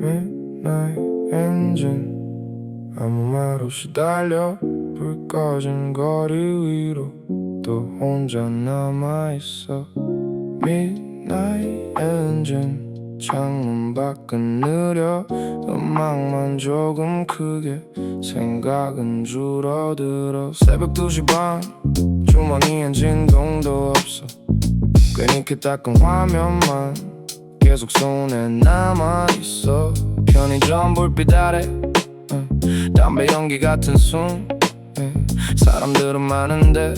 Midnight engine 아무 말 없이 달려 불 꺼진 거리 위로 또 혼자 남아있어. Midnight engine 창문 밖은 느려 음악만 조금 크게 생각은 줄어들어. 새벽 2시 반 주머니엔 진동도 없어. 괜히 닦은 화면만 계속 손에 남아있어. 편의점 불빛 아래 담배 연기 같은 숨. 사람들은 많은데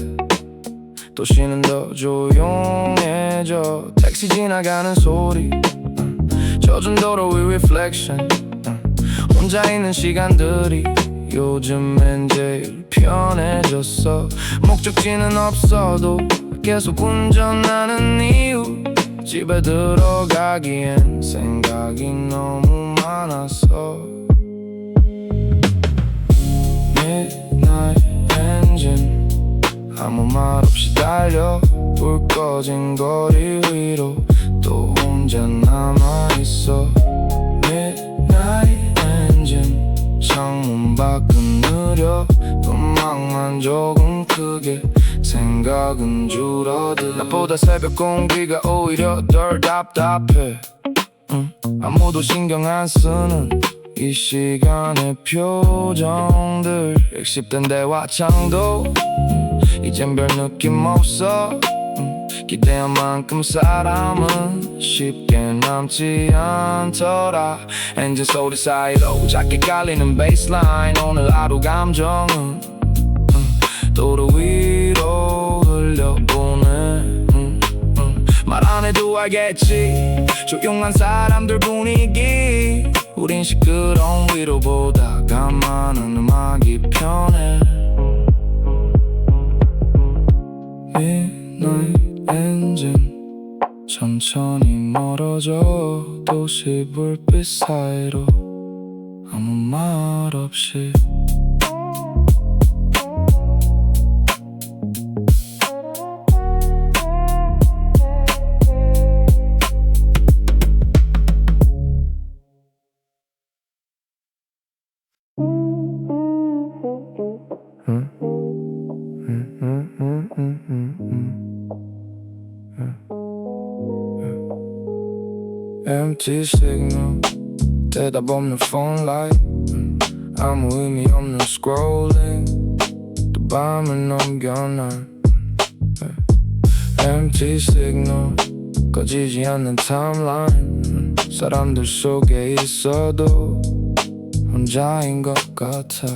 도시는 더 조용해져. 택시 지나가는 소리 젖은 도로 위 reflection. 혼자 있는 시간들이 요즘엔 제일 편해졌어. 목적지는 없어도 계속 운전하는 이유 집에 들어가기엔 생각이 너무 많아서. Midnight engine 아무 말 없이 달려 불 꺼진 거리 위로 또 혼자 남아있어. Midnight engine 창문 밖은 느려 음악만 조금 크게 생각은 줄어들어. 나보다 새벽 공기가 오히려 덜 답답해. 아무도 신경 안 쓰는 이 시간의 표정들. 10대 대화창도 이젠 별 느낌 없어. 기대한 만큼 사람은 쉽게 남지 않더라. 엔진 소리 사이로 작게 깔리는 베이스라인. 오늘 하루 감정은 도로 위로 흘려보내. 말 안 해도 알겠지. 조용한 사람들 분위기. 우린 시끄러운 위로보다 가만한 음악이 편해. Midnight engine 천천히 멀어져. 도시 불빛 사이로 아무 말 없이. Empty signal 대답 없는 phone light. 아무 의미 없는 scrolling. 또 밤을 넘겨 난 Empty signal 꺼지지 않는 timeline. 사람들 속에 있어도 혼자인 것 같아.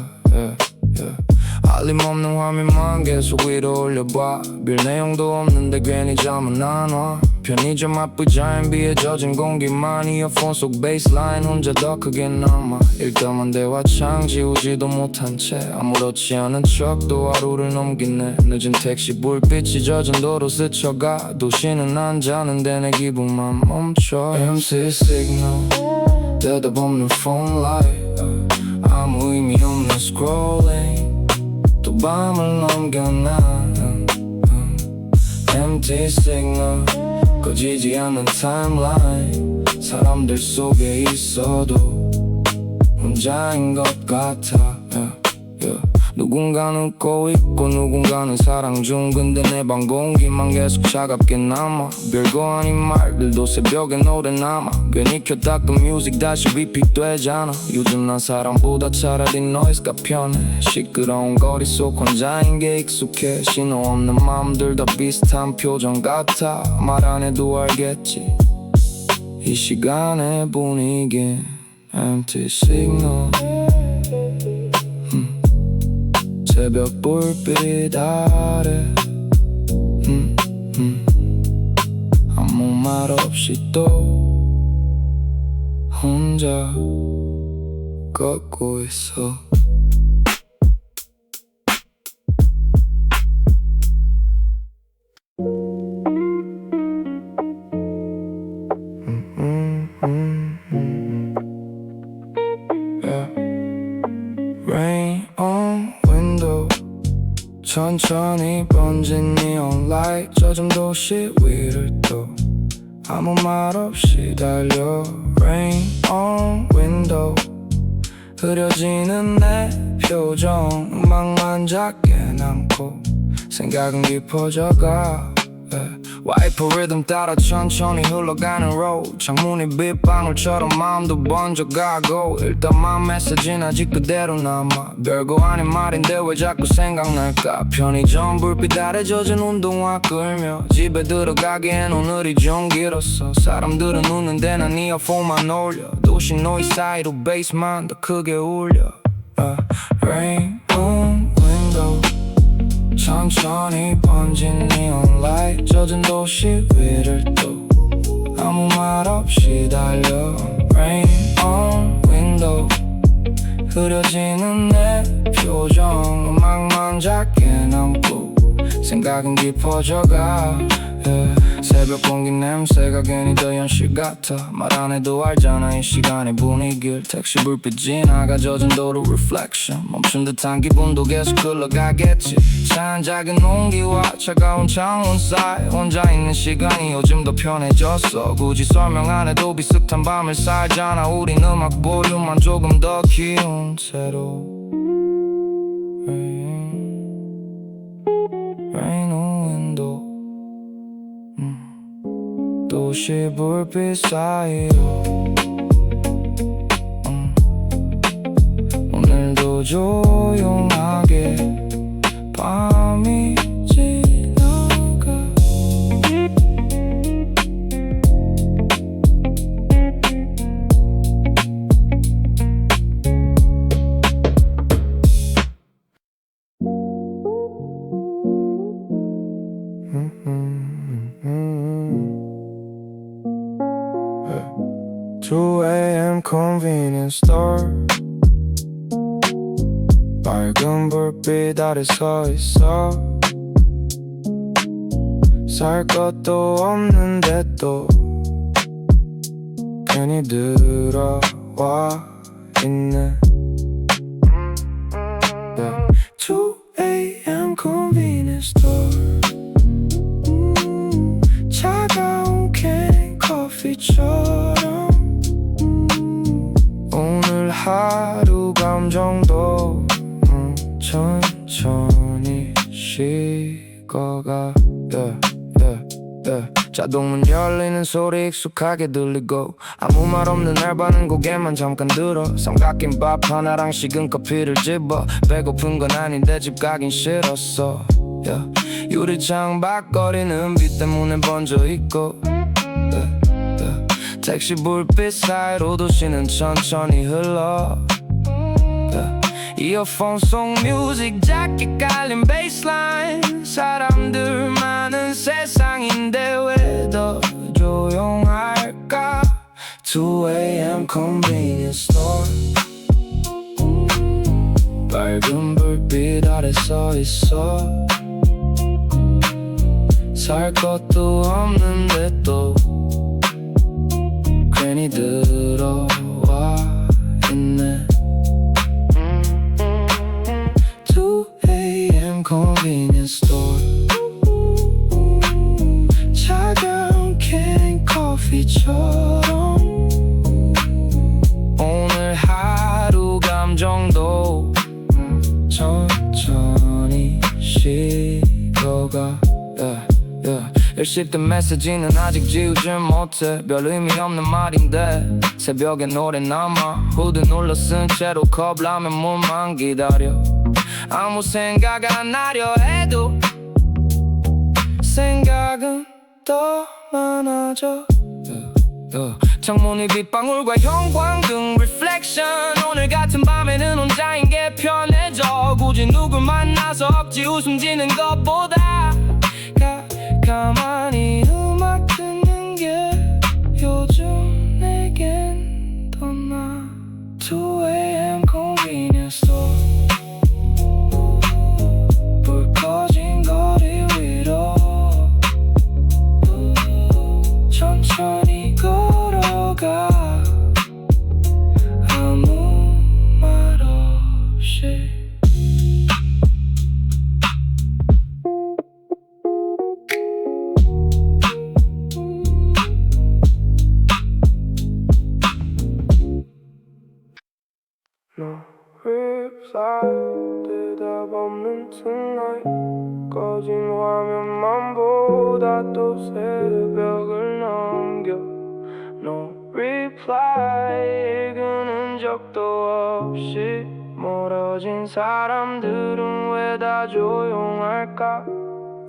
알림없는 화면만 계속 위로 올려봐. 빌 내용도 없는데 괜히 잠은 안 와. 편의점 앞 의자엔 비에 젖은 공기만. 이어폰 속 베이스라인 혼자 더 크게 남아. 일감한 대화창 지우지도 못한 채 아무렇지 않은 척도 하루를 넘기네. 늦은 택시 불빛이 젖은 도로 스쳐가. 도시는 안 자는데 내 기분만 멈춰. MC signal 대답 없는 phone light. 아무 의미 없는 scrolling. 또 밤을 넘겨 난 Empty signal 꺼지지 않는 timeline. 사람들 속에 있어도 혼자인 것 같아. 누군가는 웃고 있고 누군가는 사랑 중. 근데 내 방 공기만 계속 차갑게 남아. 별거 아닌 말들도 새벽에 노래 남아. 괜히 켜닦은 뮤직 다시 repeat 되잖아. 요즘 난 사람보다 차라리 노이즈가 편해. 시끄러운 거리 속 혼자인 게 익숙해. 신호 없는 마음들 다 비슷한 표정 같아. 말 안 해도 알겠지 이 시간의 분위기. Empty signal 새벽 불빛 아래 아무 말 없이 또 혼자 걷고 있어. Rain on window 천천히 번진 neon light. 젖은 도시 위를 또 아무 말 없이 달려. Rain on window 흐려지는 내 표정 음악만 작게 남고 생각은 깊어져가 와이프 리듬 따라 천천히 흘러가는 road 창문이 빗방울처럼 마음도 번져가고 일단 맘 메시지는 아직 그대로 남아 별거 아닌 말인데 왜 자꾸 생각날까 편의점 불빛 아래 젖은 운동화 끌며 집에 들어가기엔 오늘이 좀 길었어 사람들은 웃는데 난 이어폰만 올려 도시 노ise 사이로 베이스만 더 크게 울려 Rain on window 천천히 번진 neon light 젖은 도시 위를 또 아무 말 없이 달려 Rain on window 흐려지는 내 표정 음악만 작게 남고 생각은 깊어져가 새벽 공기 냄새가 괜히 더 현실 같아 말 안 해도 알잖아 이 시간의 분위기를 택시 불빛 지나가 젖은 도로 reflection 멈춘 듯한 기분도 계속 흘러가겠지 차한 작은 온기와 차가운 창문 사이 혼자 있는 시간이 요즘 더 편해졌어 굳이 설명 안 해도 비슷한 밤을 살잖아 우린 음악 볼륨만 조금 더 키운 채로 Rain on window 도시 불빛 사이로 오늘도 조용하게 밤이 지나가 Two a.m. convenience store 밝은 불빛 아래 서 있어 살 것도 없는데 또 괜히 들어와 있네 Two a.m. convenience store 차가운 캔 커피처럼 오늘 하루 감정도 천천히 식어가 자동문 열리는 소리 익숙하게 들리고 아무 말 없는 알바는 고개만 잠깐 들어 삼각김 밥 하나랑 식은 커피를 집어 배고픈 건 아닌데 집 가긴 싫었어 유리창 밖거리는 비 때문에 번져있고 택시 불빛 사이로 도시는 천천히 흘러 이어폰 속 뮤직 작게 깔린 베이스라인 사람들 많은 세상인데 왜 더 조용할까 2am convenience store 밝은 불빛 아래 서 있어 살 것도 없는데 또 괜히 들어와 있네 2am convenience store 차가운 캔 커피처럼 오늘 하루 감정도 천천히 식어가 일식된 메시지는 아직 지우지 못해 별 의미 없는 말인데 새벽에 노래 남아 후드 눌러 쓴 채로 컵라면 물만 기다려 아무 생각 안 하려 해도 생각은 더 많아져 창문이 빗방울과 형광등 reflection 오늘 같은 밤에는 혼자인 게 편해져 굳이 누굴 만나서 억지 웃음 지는 것보다 가만히 음악 듣는 게 요즘 내겐 더 나아 2am convenience store 불 꺼진 거리 위로 천천히 걸어가 아무 말 없이 No reply 대답 없는 tonight 꺼진 화면만 보다 또 새벽을 넘겨 No reply 읽은 적도 없이 멀어진 사람들은 왜 다 조용할까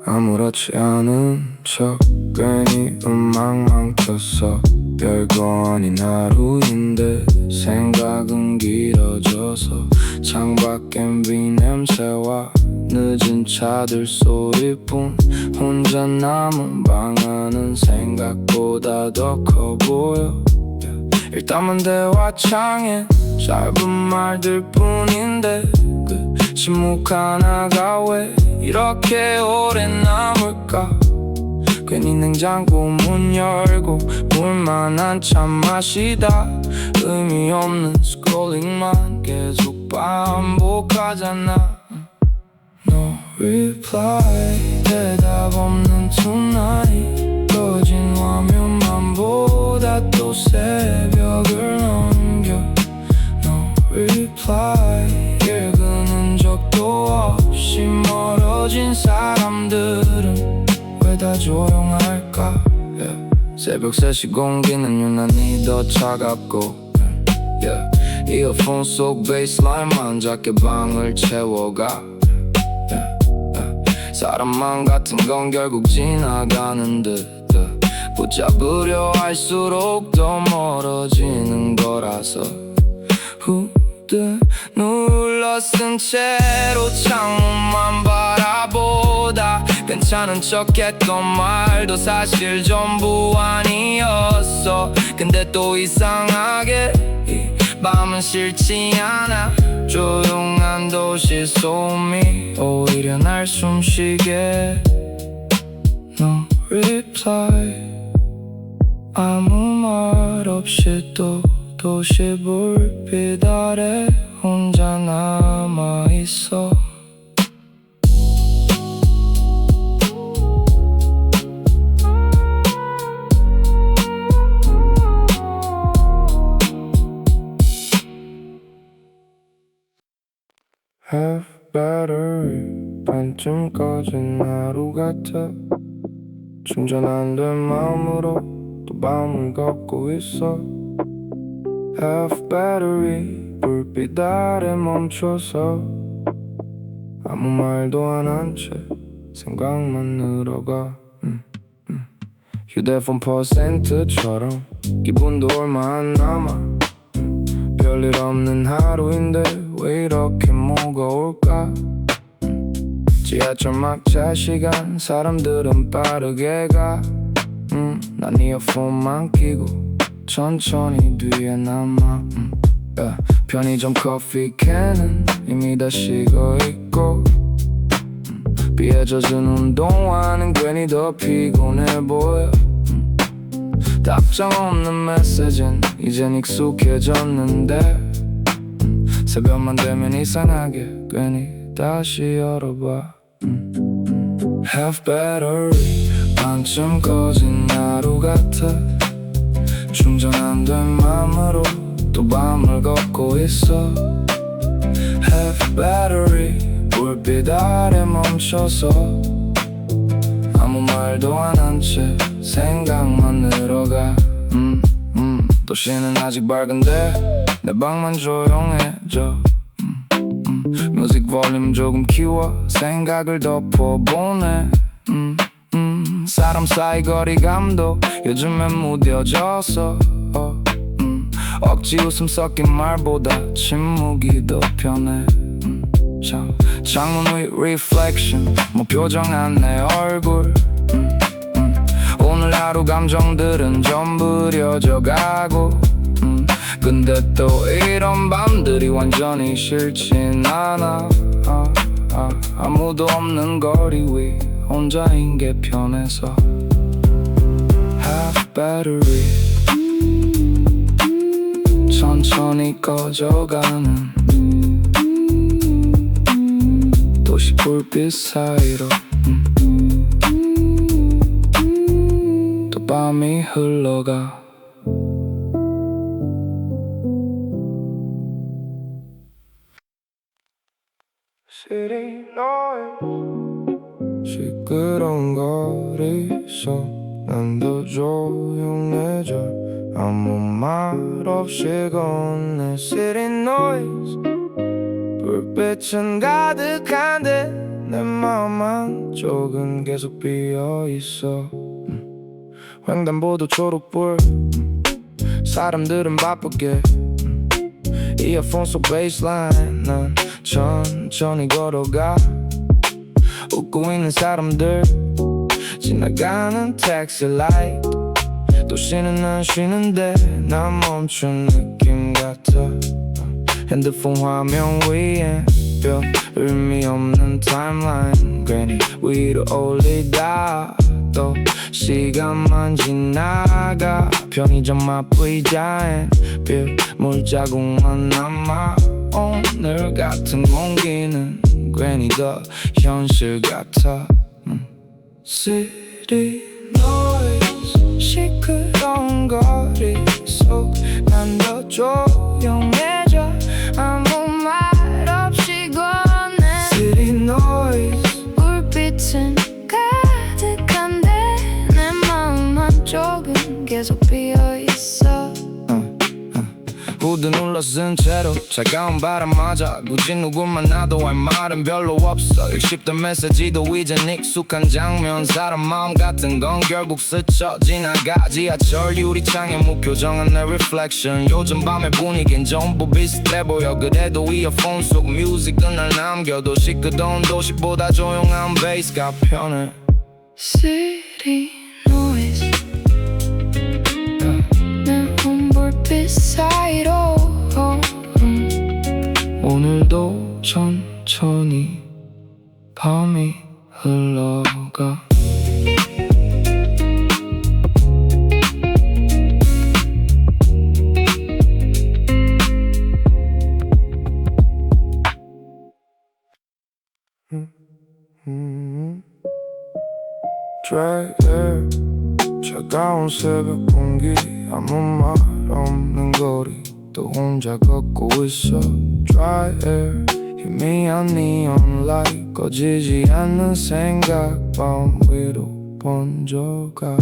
아무렇지 않은 척 괜히 음악만 켰어 별거 아닌 하루인데 생각은 길어져서 창밖엔 비냄새와 늦은 차들 소리뿐 혼자 남은 방 안은 생각보다 더 커 보여 일단은 대화창엔 짧은 말들 뿐인데 그 침묵 하나가 왜 이렇게 오래 남을까 괜히 냉장고 문 열고 물만 한참 마시다 의미 없는 스크롤링만 계속 반복하잖아 No reply 대답 없는 tonight 꺼진 화면만 보다 또 새벽을 넘겨 No reply 읽은 적도 없이 멀어진 사람들은 왜 다 조용할까 yeah. 새벽 3시 공기는 유난히 더 차갑고 yeah. 이어폰 속 베이스라인만 작게 방을 채워가 사람만 같은 건 결국 지나가는 듯 붙잡으려 할수록 더 멀어지는 거라서 후드 눌러 쓴 채로 창문만 바라보다 괜찮은 척했던 말도 사실 전부 아니었어 근데 또 이상하게 이 밤은 싫지 않아 조용한 도시 소음이 오히려 날 숨쉬게 No reply 아무 말 없이 또 도시 불빛 아래 혼자 남아있어 Half battery 반쯤 꺼진 하루 같아 충전 안 된 마음으로 또 밤을 걷고 있어 Half battery 불빛 아래 멈춰서 아무 말도 안 한 채 생각만 늘어가 휴대폰 퍼센트처럼 기분도 얼마 안 남아 별일 없는 하루인데 왜 이렇게 무거울까 지하철 막차 시간 사람들은 빠르게 가 난 이어폰만 끼고 천천히 뒤에 남아 편의점 커피 캔은 이미 다 식어 있고 비에 젖은 운동화는 괜히 더 피곤해 보여 답장 없는 메시지는 이젠 익숙해졌는데 새벽만 되면 이상하게 괜히 다시 열어봐 Half battery 반쯤 꺼진 하루 같아 충전 안 된 맘으로 또 밤을 걷고 있어 Half battery 불빛 아래 멈춰서 아무 말도 안 한 채 생각만 늘어가 도시는 아직 밝은데 내 방만 조용해져 뮤직 볼륨 조금 키워 생각을 덮어보네 사람 사이 거리감도 요즘엔 무뎌져서 억지 웃음 섞인 말보다 침묵이 더 편해 창문 위 reflection 뭐 표정 안 내 얼굴 오늘 하루 감정들은 전부 흐려져 가고 근데 또 이런 밤들이 완전히 싫진 않아 아무도 없는 거리 위 혼자인 게 편해서 Half battery 천천히 꺼져가는 도시 불빛 사이로 또 밤이 흘러가 City noise 시끄러운 거리서 난 더 조용해져 아무 말 없이 걷네 City noise 불빛은 가득한데 내 마음 한쪽은 계속 비어있어 횡단보도 초록불 사람들은 바쁘게 이어폰 속 베이스라인 난 천천히 걸어가 웃고 있는 사람들 지나가는 택시 라이트 도시는 안 쉬는데 난 멈춘 느낌 같아 핸드폰 화면 위에 별 의미 없는 타임라인 괜히 위로 올리다 또 시간만 지나가 편의점 앞 의자엔 빌 물자국만 남아 오늘 같은 공기는 괜히 더 현실 같아 City noise 시끄러운 거리 속 난 더 조용해져 아무 말 없이 걷네 City noise 불빛은 가득한데 내 마음 한쪽은 계속 비어있어 후드 눌러 쓴 채로 차가운 바람 맞아 굳이 누굴 만나도 할 말은 별로 없어 읽씹던 메시지도 이젠 익숙한 장면 사람 마음 같은 건 결국 스쳐 지나가 지하철 유리창에 무표정한 내 reflection 요즘 밤의 분위긴 전부 비슷해 보여 그래도 이어폰 속 뮤직은 날 남겨도 시끄러운 도시보다 조용한 베이스가 편해 City noise 불빛 사이로 오늘도 천천히 밤이 흘러가 Dry air 차가운 새벽 공기 아무 말 없는 거리 또 혼자 걷고 있어 Dry air 희미한 neon light 꺼지지 않는 생각 밤 위로 번져가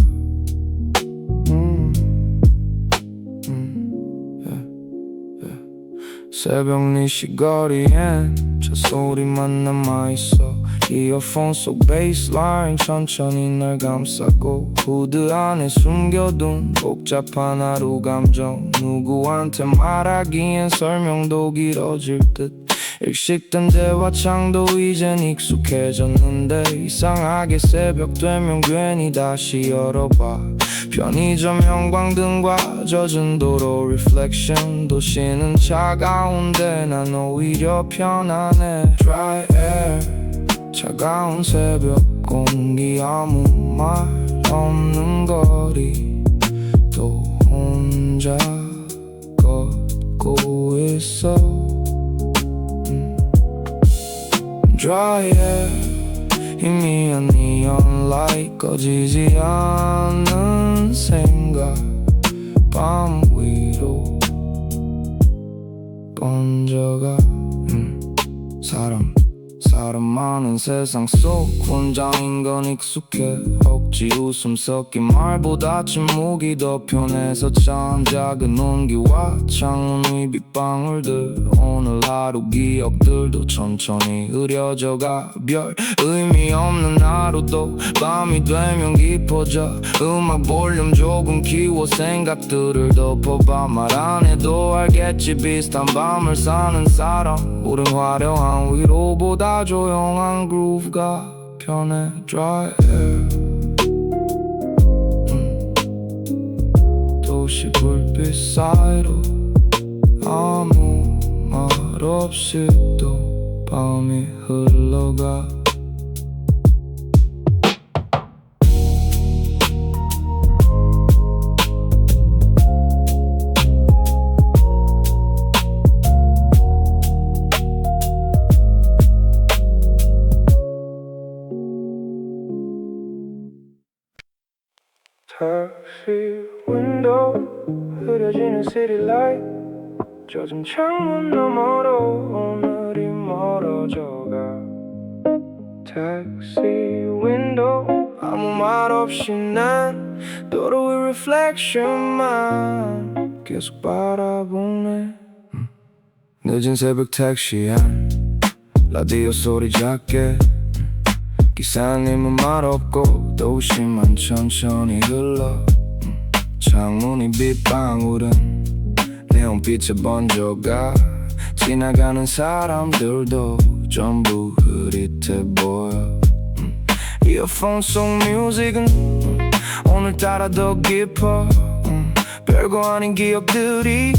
새벽 4시 거리엔 저 소리만 남아있어 이어폰 속 베이스라인 천천히 날 감싸고 후드 안에 숨겨둔 복잡한 하루 감정 누구한테 말하기엔 설명도 길어질 듯 일식된 대화창도 이젠 익숙해졌는데 이상하게 새벽 되면 괜히 다시 열어봐 편의점 형광등과 젖은 도로 reflection 도시는 차가운데 난 오히려 편안해 Dry air 차가운 새벽 공기 아무 말 없는 거리 또 혼자 걷고 있어 Dry air 희미한 neon light 꺼지지 않는 생각 밤 위로 번져가 사람 많은 세상 속 혼자인 건 익숙해 억지 웃음 섞인 말보다 침묵이 더 편해서 참 작은 온기와 창문 위 빗방울들 오늘 하루 기억들도 천천히 흐려져가 별 의미 없는 하루도 밤이 되면 깊어져 음악 볼륨 조금 키워 생각들을 덮어봐 말 안 해도 알겠지 비슷한 밤을 사는 사람 우린 화려한 위로보다 조용한 그루브가 편해 Dry air 도시 불빛 사이로 아무 말 없이 또 밤이 흘러가 택시 윈도우 흐려지는 city light 젖은 창문 너머로 오늘이 멀어 멀어져가 택시 윈도우 아무 말 없이 난 도로의 reflection만 계속 바라보네 늦은 새벽 택시 안 라디오 소리 작게 기사님은 말 없고 도시만 천천히 흘러 창문이 빗방울은 내온빛에 번져가 지나가는 사람들도 전부 흐릿해 보여 이어폰 속 뮤직은 오늘따라 더 깊어 별거 아닌 기억들이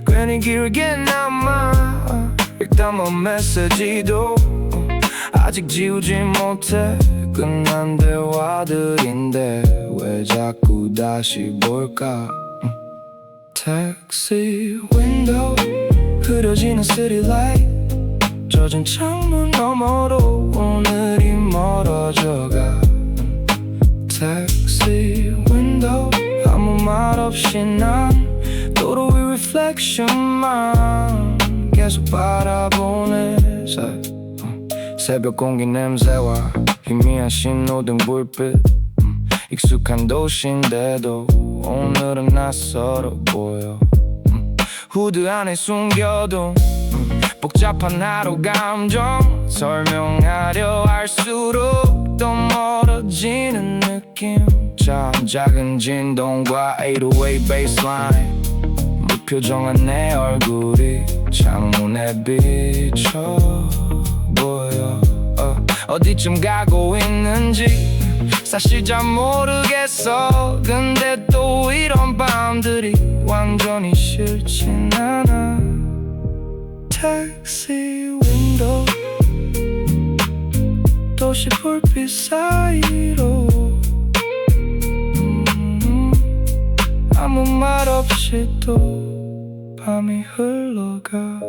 괜히 길게 남아 읽다만 메시지도 아직 지우지 못해 끝난 대화들인데 왜 자꾸 다시 볼까 택시 윈도우 흐려지는 시티라이트 젖은 창문 너머로 오늘이 멀어져가 택시 윈도우 아무 말 없이 난 도로의 reflection만 계속 바라보네 새벽 공기 냄새와 희미한 신호등 불빛 익숙한 도시인데도 오늘은 낯설어 보여 후드 안에 숨겨둔 복잡한 하루 감정 설명하려 할수록 더 멀어지는 느낌 참 작은 진동과 808 베이스라인 무표정한 내 얼굴이 창문에 비쳐 보여 어디쯤 가고 있는지 사실 잘 모르겠어 근데 또 이런 밤들이 완전히 싫진 않아 택시 윈도우 도시 불빛 사이로 아무 말 없이 또 밤이 흘러가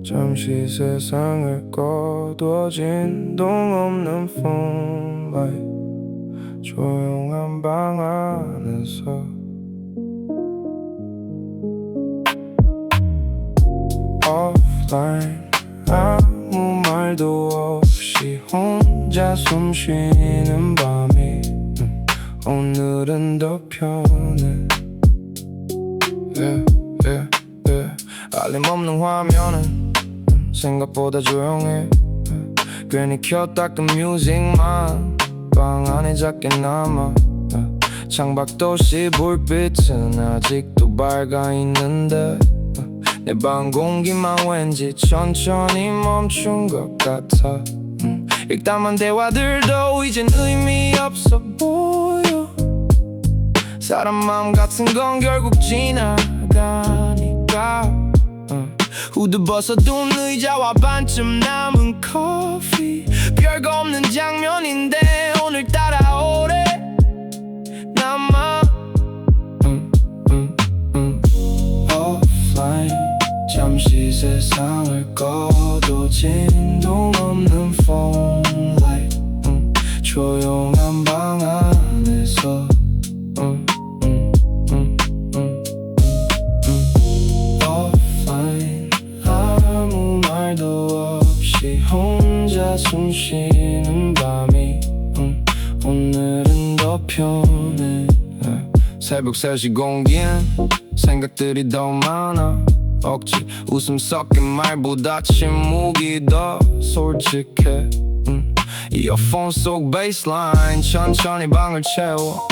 잠시 세상을 꺼둬진 동 없는 폰라이트 조용한 방 안에서 offline 아무 말도 없이 혼자 숨 쉬는 밤이 오늘은 더 편해 알림 없는 화면은 생각보다 조용해 괜히 켰다 끈 뮤직만 방 안에 작게 남아 창밖 도시 불빛은 아직도 밝아 있는데 내 방 공기만 왠지 천천히 멈춘 것 같아 읽다만 대화들도 이젠 의미 없어 보여 사람 마음 같은 건 결국 지나가니까 후드 벗어둔 의자와 반쯤 남은 커피 별거 없는 장면인데 오늘따라 오래 남아 offline 잠시 세상을 꺼둬진 동 없는 phone light 조용한 방 안에서 혼자 숨 쉬는 밤이 오늘은 더 편해 새벽 3시 공기엔 생각들이 더 많아 억지 웃음 섞인 말보다 침묵이 더 솔직해 이어폰 속 베이스라인 천천히 방을 채워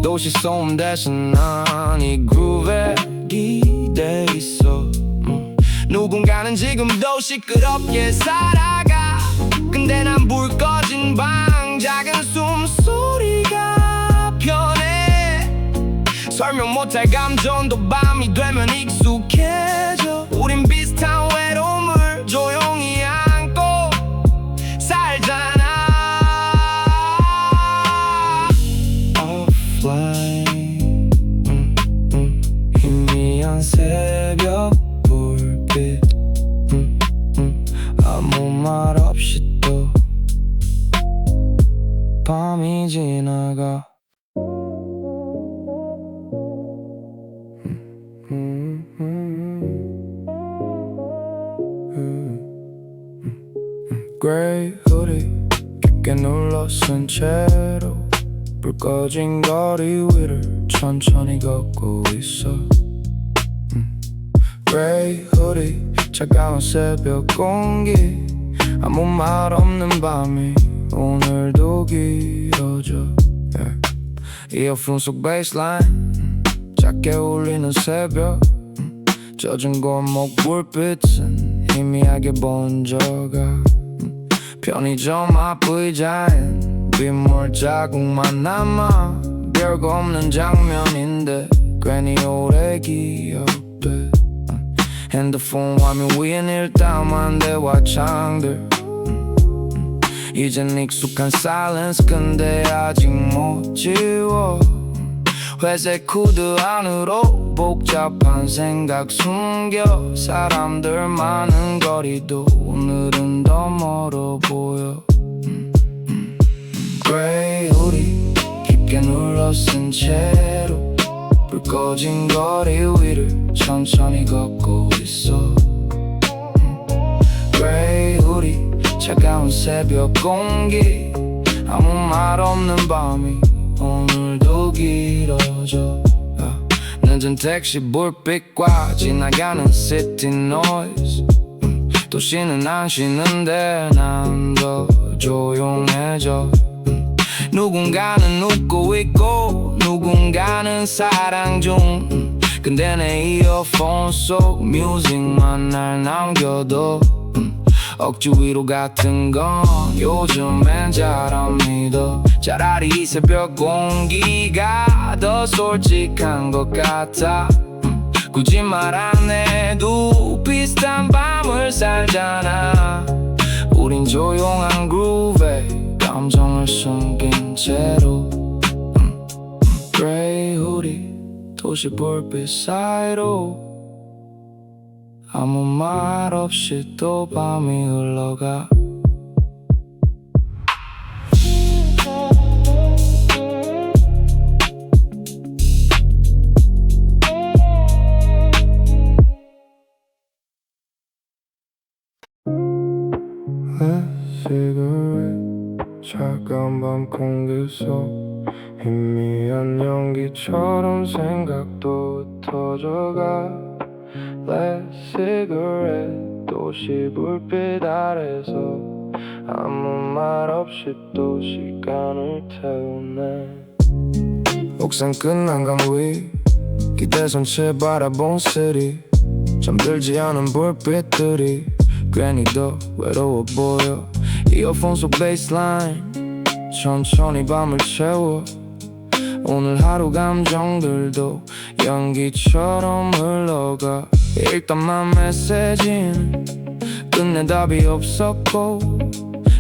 도시 소음 대신 난 이 그루브에 기대 있어 누군가는 지금도 시끄럽게 살아가 근데 난 불 꺼진 방 작은 숨소리가 편해 설명 못할 감정도 밤이 되면 익숙해져 우린 비슷한 외로움을 조용히 안고 살잖아 offline 희미한 새벽 없이 또 밤이 지나가. Grey hoodie 깊게 눌러 쓴 채로 불 꺼진 거리 위를 천천히 걷고 있어. Grey hoodie 차가운 새벽 공기 아무 말 없는 밤이 오늘도 길어져. 이어폰 속 베이스라인 작게 울리는 새벽 젖은 골목 불빛은 희미하게 번져가. 편의점 앞 의자엔 빗물 자국만 남아. 별거 없는 장면인데 괜히 오래 기억돼. 핸드폰 화면 위엔 일담한 대화창들 이젠 익숙한 silence 근데 아직 못 지워. 회색 후드 안으로 복잡한 생각 숨겨. 사람들 많은 거리도 오늘은 더 멀어 보여. Grey hoodie 깊게 눌러 쓴 채로 불 꺼진 거리 위를 천천히 걷고 있어. Grey hoodie 차가운 새벽 공기 아무 말 없는 밤이 오늘도 길어져. 늦은 택시 불빛과 지나가는 city noise 도시는 안 쉬는데 난 더 조용해져. 누군가는 웃고 있고 누군가는 사랑 중. 근데 내 이어폰 속 뮤직만 날 남겨둬. 억지 위로 같은 건 요즘엔 잘 안 믿어. 차라리 이 새벽 공기가 더 솔직한 것 같아. 굳이 말 안 해도 비슷한 밤을 살잖아. 우린 조용한 그루브에 감정을 숨긴 채로. Grey hoodie 도시 불빛 사이로 아무 말 없이 또 밤이 흘러가. cigarette 차가운 밤 공기 속 희미한 연기처럼 생각도 흩어져가. Last cigarette 도시 불빛 아래서 아무 말 없이 또 시간을 태우네. 옥상 끝난강 위 기대선 채 바라본 city 잠들지 않은 불빛들이 괜히 더 외로워 보여. 이어폰 속 베이스라인 천천히 밤을 채워. 오늘 하루 감정들도 연기처럼 흘러가. 읽던만 메시지는 끝내 답이 없었고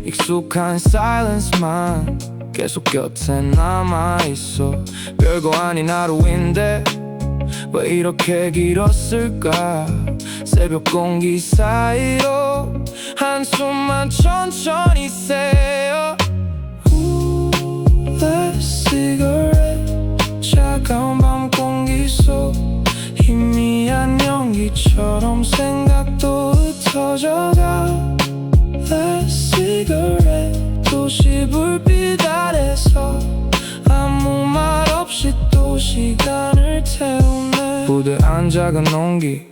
익숙한 silence만 계속 곁에 남아있어. 별거 아닌 하루인데 왜 이렇게 길었을까. 새벽 공기 사이로 한숨만 천천히 새어. Last cigarette 차가운 밤 공기 속 희미한 연기처럼 생각도 흩어져가. Last cigarette 도시 불빛 아래서 아무 말 없이 또 시간을 태우네. 부대 안 작은 온기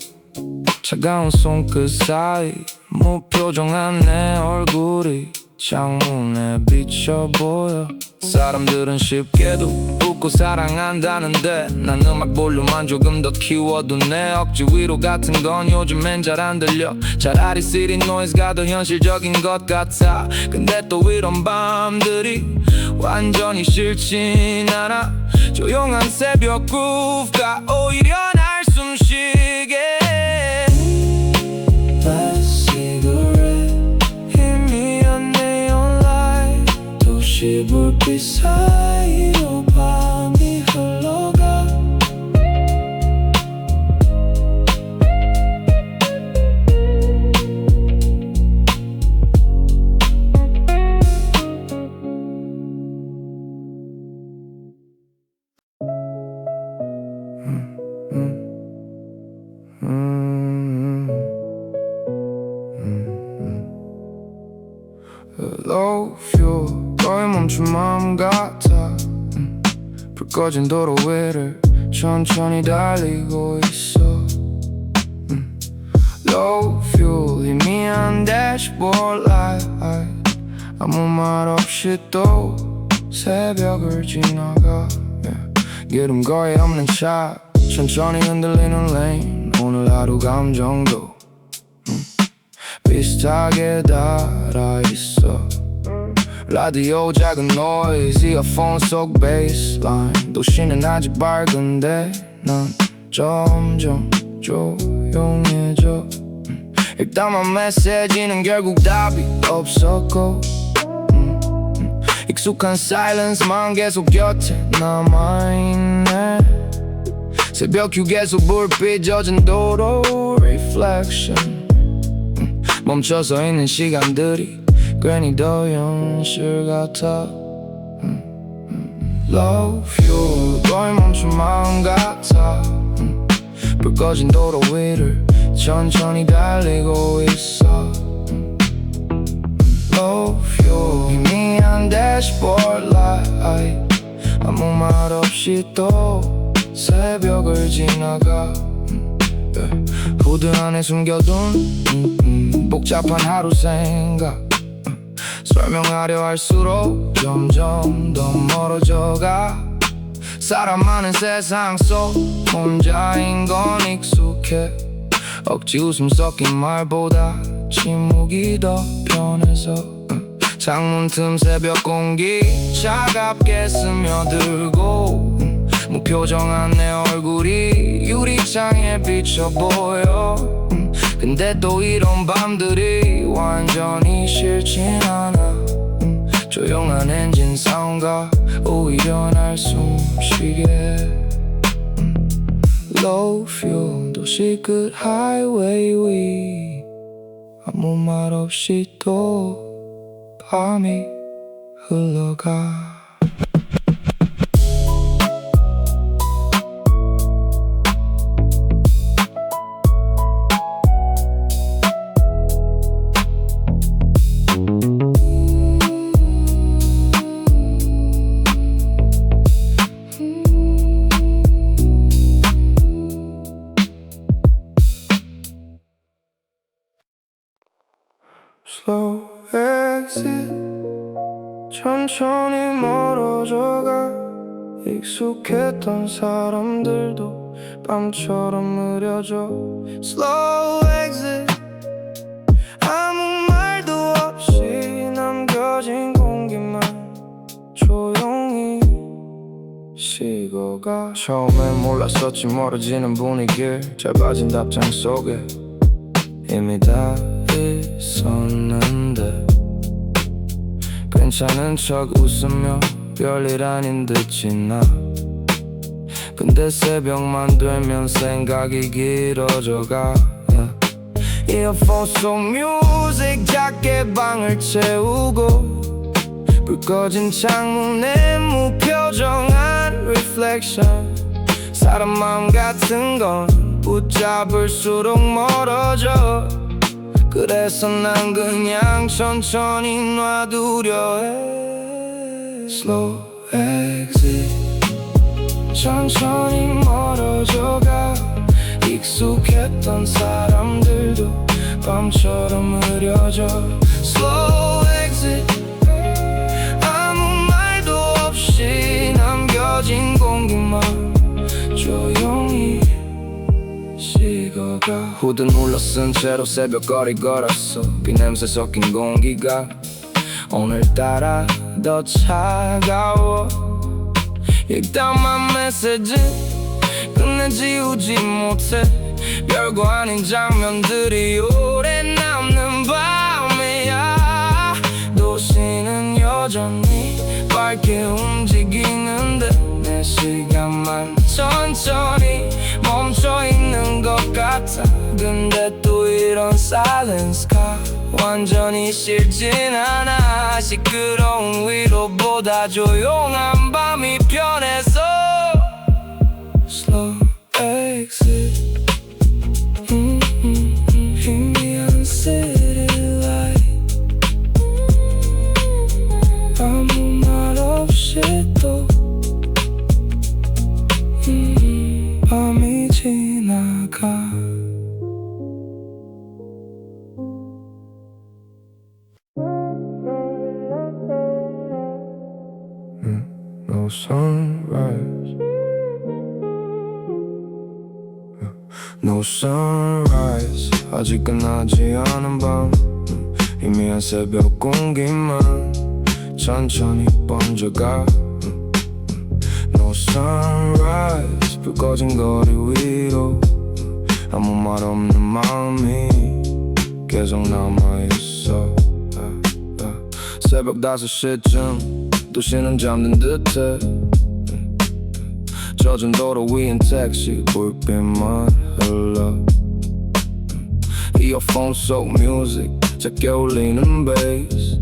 차가운 손끝 사이 무표정한 내 얼굴이 창문에 비쳐 보여. 사람들은 쉽게도 웃고 사랑한다는데 난 음악 볼륨만 조금 더 키워도 내 억지 위로 같은 건 요즘엔 잘 안 들려. 차라리 city noise가 더 현실적인 것 같아. 근데 또 이런 밤들이 완전히 싫진 않아. 조용한 새벽 그루브가 오히려 날 숨쉬게 해. Last cigarette 희미한 neon light 도시 불빛 사이로 밤이 흘러가. 멈춘 마음 같아. 불 꺼진 도로 위를 천천히 달리고 있어. Low fuel 희미한 dashboard light. 아무 말 없이 또 새벽을 지나가. 기름 거의 없는 차 천천히 흔들리는 레인. 오늘 하루 감정도 비슷하게 달아있어. 라디오 작은 노이즈 이어폰 속 베이스라인. 도시는 아직 밝은데 난 점점 조용해져. 읽다만 메시지는 결국 답이 없었고 익숙한 사일런스만 계속 곁에 남아있네. 새벽 휴게소 불빛 젖은 도로 reflection. 멈춰서 있는 시간들이 괜히 더 현실 같아. Low fuel 거의 멈춘 마음 같아. 불 꺼진 도로 위를 천천히 달리고 있어. Low fuel 희미한 dashboard light. 아무 말 없이 또 새벽을 지나가. 후드 안에 숨겨둔 복잡한 하루 생각. 설명하려 할수록 점점 더 멀어져가. 사람 많은 세상 속 혼자인 건 익숙해. 억지 웃음 섞인 말보다 침묵이 더 편해서. 창문 틈 새벽 공기 차갑게 스며들고 무표정한 내 얼굴이 유리창에 비쳐 보여. 근데 또 이런 밤들이 완전히 싫진 않아. 조용한 엔진 사운드가 오히려 날 숨쉬게. Low fuel 도시 끝 하이웨이 위. 아무 말 없이 또 밤이 흘러가. Slow exit 천천히 멀어져가. 익숙했던 사람들도 밤처럼 느려져. Slow exit 아무 말도 없이 남겨진 공기만 조용히 식어가. 처음엔 몰랐었지 멀어지는 분위기를. 짧아진 답장 속에 이미 다 있었는데 괜찮은 척 웃으며 별일 아닌 듯 지나. 근데 새벽만 되면 생각이 길어져가. 이어폰 속 뮤직 작게 방을 채우고 불 꺼진 창문에 무표정한 reflection. 사람 마음 같은 건 붙잡을수록 멀어져. 그래서 난 그냥 천천히 놔두려 해. Slow exit 천천히 멀어져가. 익숙했던 사람들도 밤처럼 흐려져. Slow exit 아무 말도 없이 남겨진 공기만 조용히 식어가. 후드 눌러쓴 채로 새벽거리 걸었어. 비냄새 섞인 공기가 오늘따라 더 차가워. 읽다만 메시지 끝내 지우지 못해. 별거 아닌 장면들이 오래 남는 밤이야. 도시는 여전히 밝게 움직이는데 내 시간만 천천히 멈춰있는 것 같아. 근데 또 이런 silence가 완전히 싫진 않아. 시끄러운 위로보다 조용한 밤이 편해서. Slow exit 희미한 city light. 아무 말 나가. No sunrise, no sunrise. 아직 끝나지 않은 밤, 희미한 새벽 공기만 천천히 번져가. No sunrise, 불 꺼진 거리 위로 아무 말 없는 마음이 계속 남아있어. 새벽 5시쯤 도시는 잠든 듯해. 젖은 도로 위엔 택시 불빛만 흘러. 이어폰 속 뮤직 작게 울리는 베이스.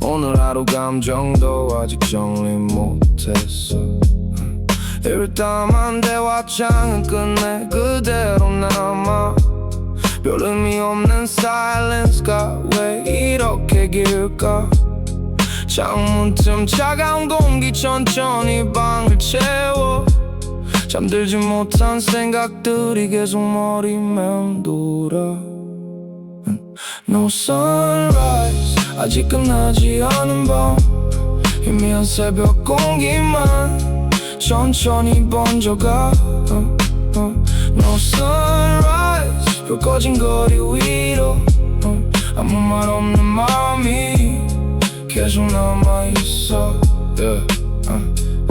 오늘 하루 감정도 아직 정리 못했어. 일담한 대화창은 끝내 그대로 남아. 별 의미 없는 사일런스가 왜 이렇게 길까. 창문 틈 차가운 공기 천천히 방을 채워. 잠들지 못한 생각들이 계속 머리 맴돌아. No sunrise, 아직 끝나지 않은 밤, 희미한 새벽 공기만 천천히 번져가. No sunrise, 불 꺼진 거리 위로 아무 말 없는 마음이 계속 남아있어.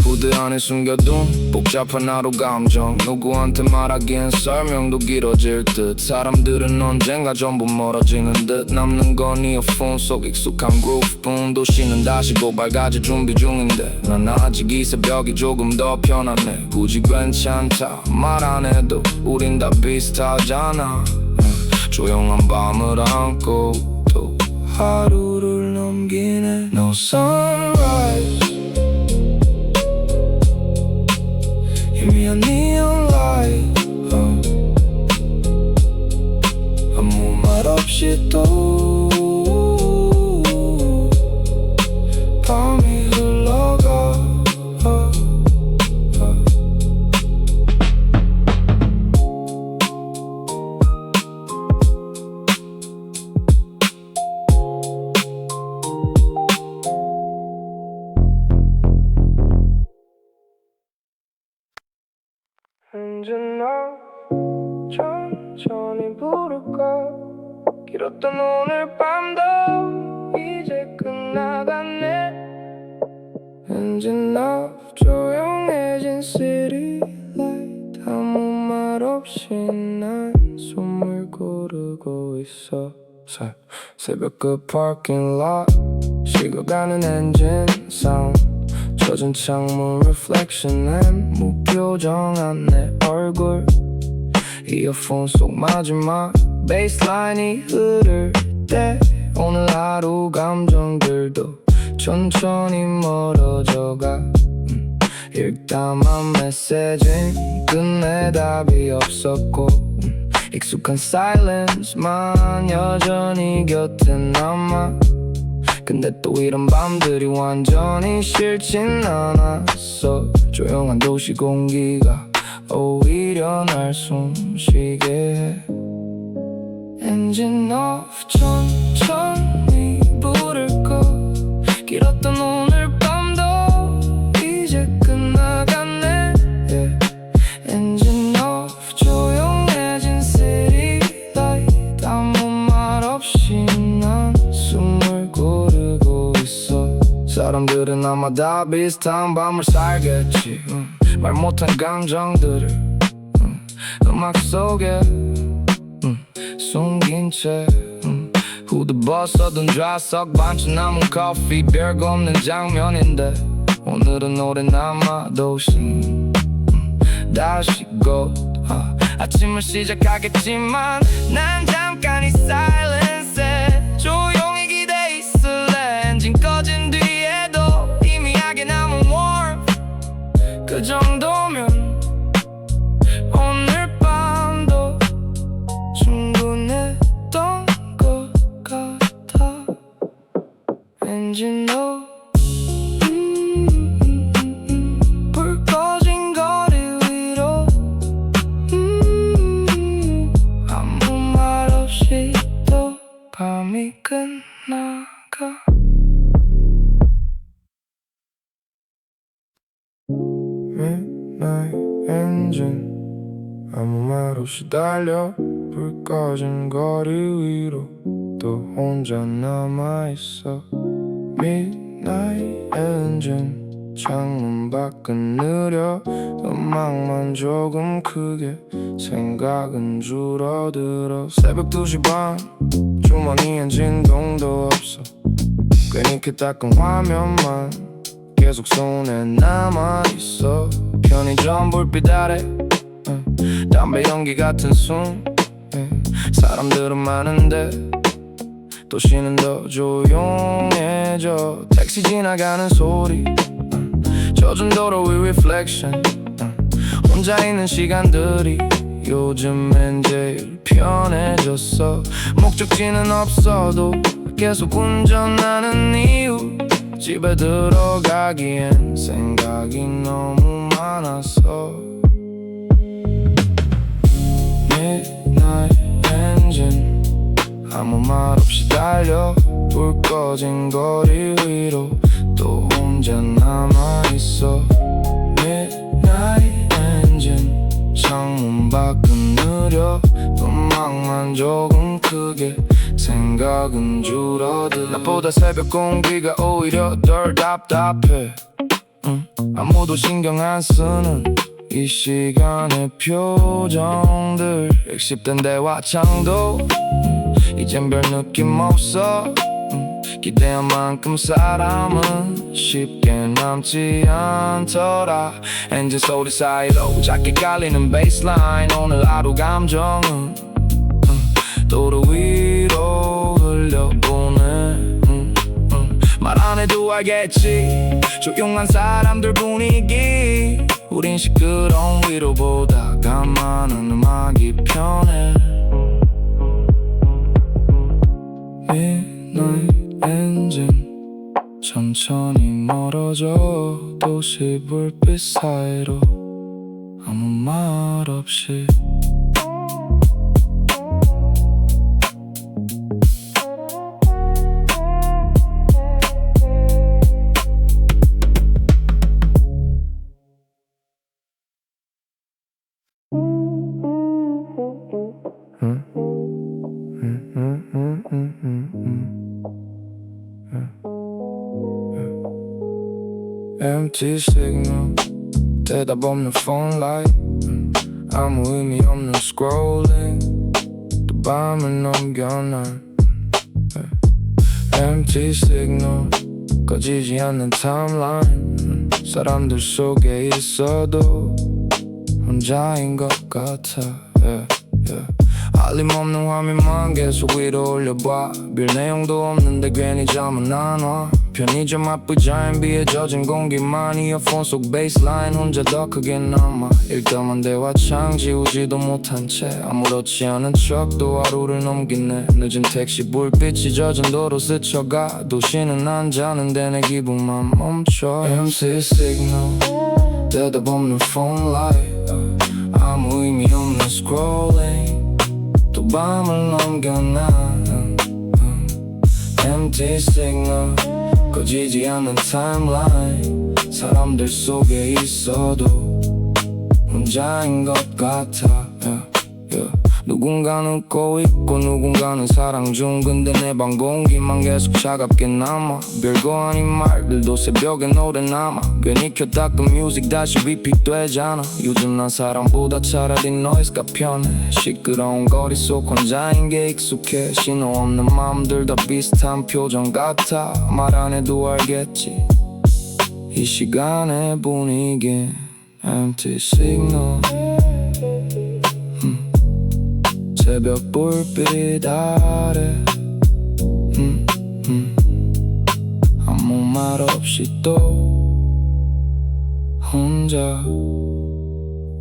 후드 안에 숨겨둔 복잡한 하루 감정, 누구한테 말하기엔 설명도 길어질 듯. 사람들은 언젠가 전부 멀어지는 듯. 남는 건 이어폰 속 익숙한 그루브뿐. 도시는 다시 고발가지 준비 중인데 난 아직 이 새벽이 조금 더 편안해. 굳이 괜찮다 말 안 해도 우린 다 비슷하잖아. 조용한 밤을 안고 또 하루를 넘기네. No sunrise, 희미한 neon light. 아무 말 없이 또 밤이 흘러가. 이제 너 천천히 부를까. 길었던 오늘 밤도 이제 끝나갔네. 이제 너 조용해진 city light. 아무 말 없이 난 숨을 고르고 있어. 새벽 그 parking lot, 식어가는 엔진 사운드, 젖은 창문 reflection 앤 무표정한 내 얼굴. 이어폰 속 마지막 베이스라인이 흐를 때 오늘 하루 감정들도 천천히 멀어져가. 읽다만 메시지는 끝내 답이 없었고 익숙한 silence만 여전히 곁에 남아. 근데 또 이런 밤들이 완전히 싫진 않았어. 조용한 도시 공기가 오히려 날 숨쉬게 해. 엔진 off, 천천히 부를 거. 길었던 오늘 밤도 이제 끝나갔네. yeah. 엔진 off, 조용해진 city light. 아무 말 없이 난 숨을 고르고 있어. 사람들은 아마 다 비슷한 밤을 살겠지. 말 못한 감정들을 음악 속에 숨긴 채. 후드 벗어둔 좌석 반쯤 남은 커피, 별거 없는 장면인데 오늘은 오래 남아도 다시 곧 아침을 시작하겠지만 난 잠깐 이 silence에 조용히 기대 있을래. 엔진 꺼진 뒤에도 희미하게 남은 warmth. 그 정도면 오늘 밤도 충분했던 것 같아. 엔진 너 불 꺼진 거리 위로 없이 달려 불 꺼진 거리 위로 또 혼자 남아있어 Midnight engine 창문 밖은 느려 음악만 조금 크게 생각은 줄어들어 새벽 2시 반 주머니엔 진동도 없어 괜히 닦은 화면만 계속 손에 남아있어 편의점 불빛 아래 담배 연기 같은 숨 사람들은 많은데 도시는 더 조용해져 택시 지나가는 소리 젖은 도로 위 reflection 혼자 있는 시간들이 요즘엔 제일 편해졌어 목적지는 없어도 계속 운전하는 이유 집에 들어가기엔 생각이 너무 많아서 Midnight engine 아무 말 없이 달려 불 꺼진 거리 위로 또 혼자 남아있어 Midnight engine 창문 밖은 느려 음악만 조금 크게 생각은 줄어들어 나보다 새벽 공기가 오히려 덜 답답해 아무도 신경 안 쓰는 이 시간의 표정들 익십된 대화창도 이젠 별 느낌 없어 기대한 만큼 사람은 쉽게 남지 않더라 엔진 소리 사이로 작게 깔리는 베이스라인 오늘 하루 감정은 도로 위로 흘려보내 말 안 해도 알겠지 조용한 사람들 분위기 우린 시끄러운 위로보다 많은 음악이 편해 Midnight engine 천천히 멀어져 도시 불빛 사이로 아무 말 없이 Empty signal 대답 없는 phone light 아무 의미 없는 scrolling 또 밤을 넘겨 난 Empty signal 꺼지지 않는 timeline 사람들 속에 있어도 혼자인 것 같아 알림없는 화면만 계속 위로 올려봐 빌 내용도 없는데 괜히 잠은 안 와 편의점 앞 의자에 젖은 공기만 이어폰 속 베이스라인 혼자 더 크게 남아 읽다만 대화창 지우지도 못한 채 아무렇지 않은 척도 하루를 넘기네 늦은 택시 불빛이 젖은 도로 스쳐가 도시는 안 자는데 내 기분만 멈춰 MC signal 대답 없는 phone light 아무 의미 없는 scrolling 또 밤을 넘겨 난 Empty signal 꺼지지 않는 timeline 사람들 속에 있어도 혼자인 것 같아 누군가는 웃고 있고 누군가는 사랑 중 근데 내 방 공기만 계속 차갑게 남아 별거 아닌 말들도 새벽에 노래 남아 괜히 켜닦은 뮤직 다시 repeat 되잖아 요즘 난 사람보다 차라리 노이즈가 편해 시끄러운 거리 속 혼자인 게 익숙해 신호 없는 마음들 다 비슷한 표정 같아 말 안 해도 알겠지 이 시간의 분위기 Empty signal 새벽 불빛 아래 아무 말 없이 또 혼자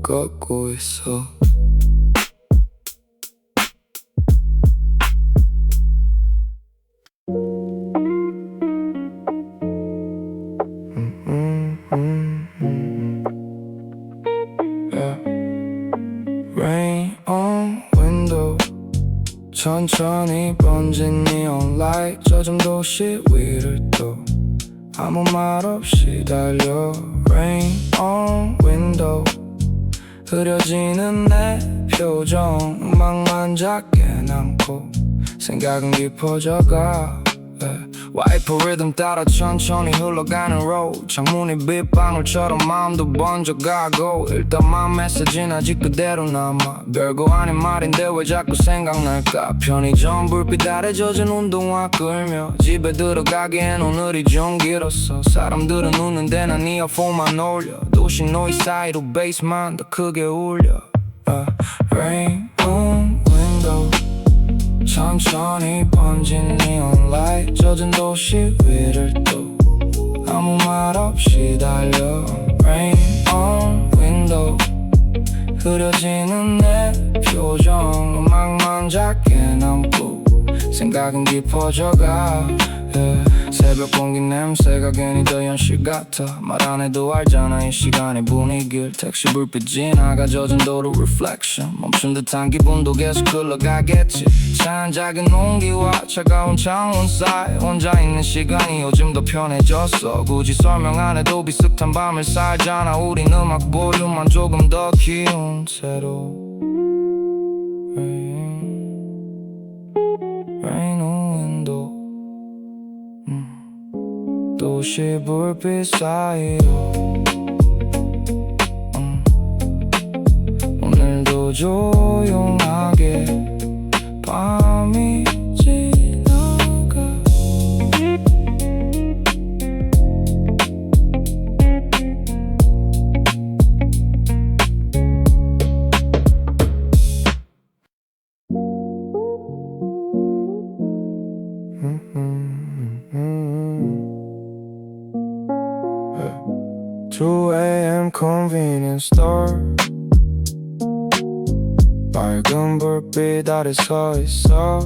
걷고 있어 Rain on window 천천히 번진 neon light 젖은 도시 위를 또 아무 말 없이 달려 Rain on window 흐려지는 내 표정 음악만 작게 남고 생각은 깊어져가 와이프 리듬 따라 천천히 흘러가는 road 창문이 빗방울처럼 마음도 번져가고 일단만 메시지는 아직 그대로 남아 별거 아닌 말인데 왜 자꾸 생각날까 편의점 불빛 아래 젖은 운동화 끌며 집에 들어가기엔 오늘이 좀 길었어 사람들은 웃는데 난 이어폰만 올려 도시 노이 사이로 베이스만 더 크게 울려 Rain on window 천천히 번진 neon light 젖은 도시 위를 또 아무 말 없이 달려 Rain on window 흐려지는 내 표정 음악만 작게 남고 생각은 깊어져가 새벽 공기 냄새가 괜히 더 현실 같아 말 안 해도 알잖아 이 시간의 분위기를 택시 불빛 지나가 젖은 도로 reflection 멈춘 듯한 기분도 계속 흘러가겠지 찬 작은 온기와 차가운 창문 사이 혼자 있는 시간이 요즘 더 편해졌어 굳이 설명 안 해도 비슷한 밤을 살잖아 우린 음악 볼륨만 조금 더 키운 채로 Rain on window 도시 불빛 사이로 오늘도 조용하게 밤이 지나가 Two a.m. convenience store 맑은 불빛 아래 서 있어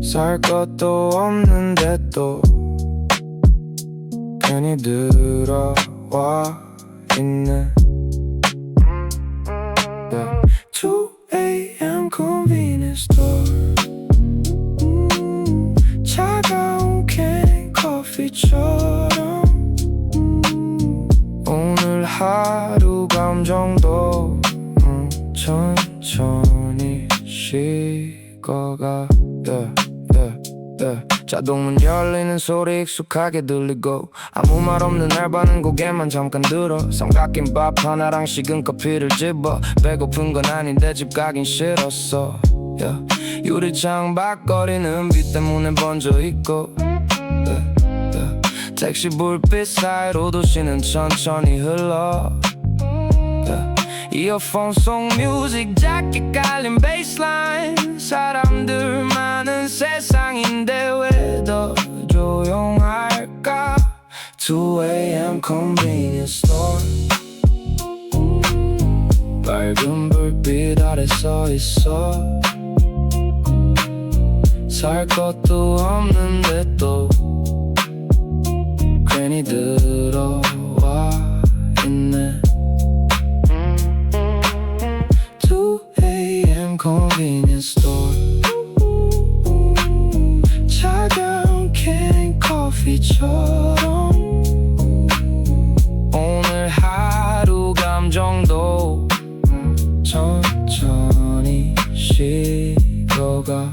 살 것도 없는데 또 괜히 들어와 있네 2 a.m. convenience store 차가운 캔 커피처럼 오늘 하루 감정도 천천히 식어가 자동문 열리는 소리 익숙하게 들리고 아무 말 없는 알바는 고개만 잠깐 들어 삼각김 밥 하나랑 식은 커피를 집어 배고픈 건 아닌데 집 가긴 싫었어 유리창 밖거리는 비 때문에 번져있고 택시 불빛 사이로 도시는 천천히 흘러 이어폰 속 뮤직 작게 깔린 베이스라인 사람들 많은 세상인데 왜 더 조용할까 2 a.m. convenience store 밝은 불빛 아래 서 있어 살 것도 없는데 또 괜히 들어와 있네 2 a.m. convenience store 차가운 캔 커피처럼 오늘 하루 감정도 천천히 식어가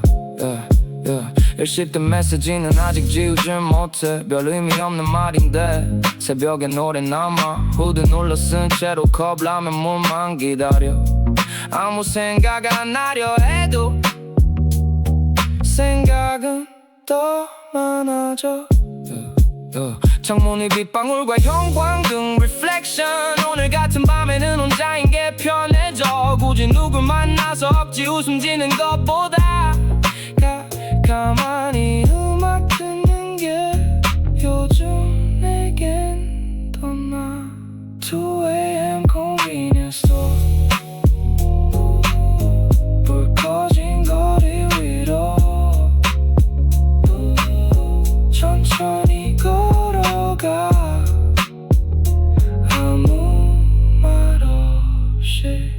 일식된 메시지는 아직 지우질 못해 별 의미 없는 말인데 새벽에 노래 남아 후드 눌러 쓴 채로 컵라면 물만 기다려 아무 생각 안 나려 해도 생각은 더 많아져 창문이 빗방울과 형광등 reflection 오늘 같은 밤에는 혼자인 게 편해져 굳이 누굴 만나서 억지 웃음 지는 것보다 가만히 음악 듣는 게 요즘 내겐 더 나아 2 a.m. convenience store 불 꺼진 거리 위로 천천히 걸어가 아무 말 없이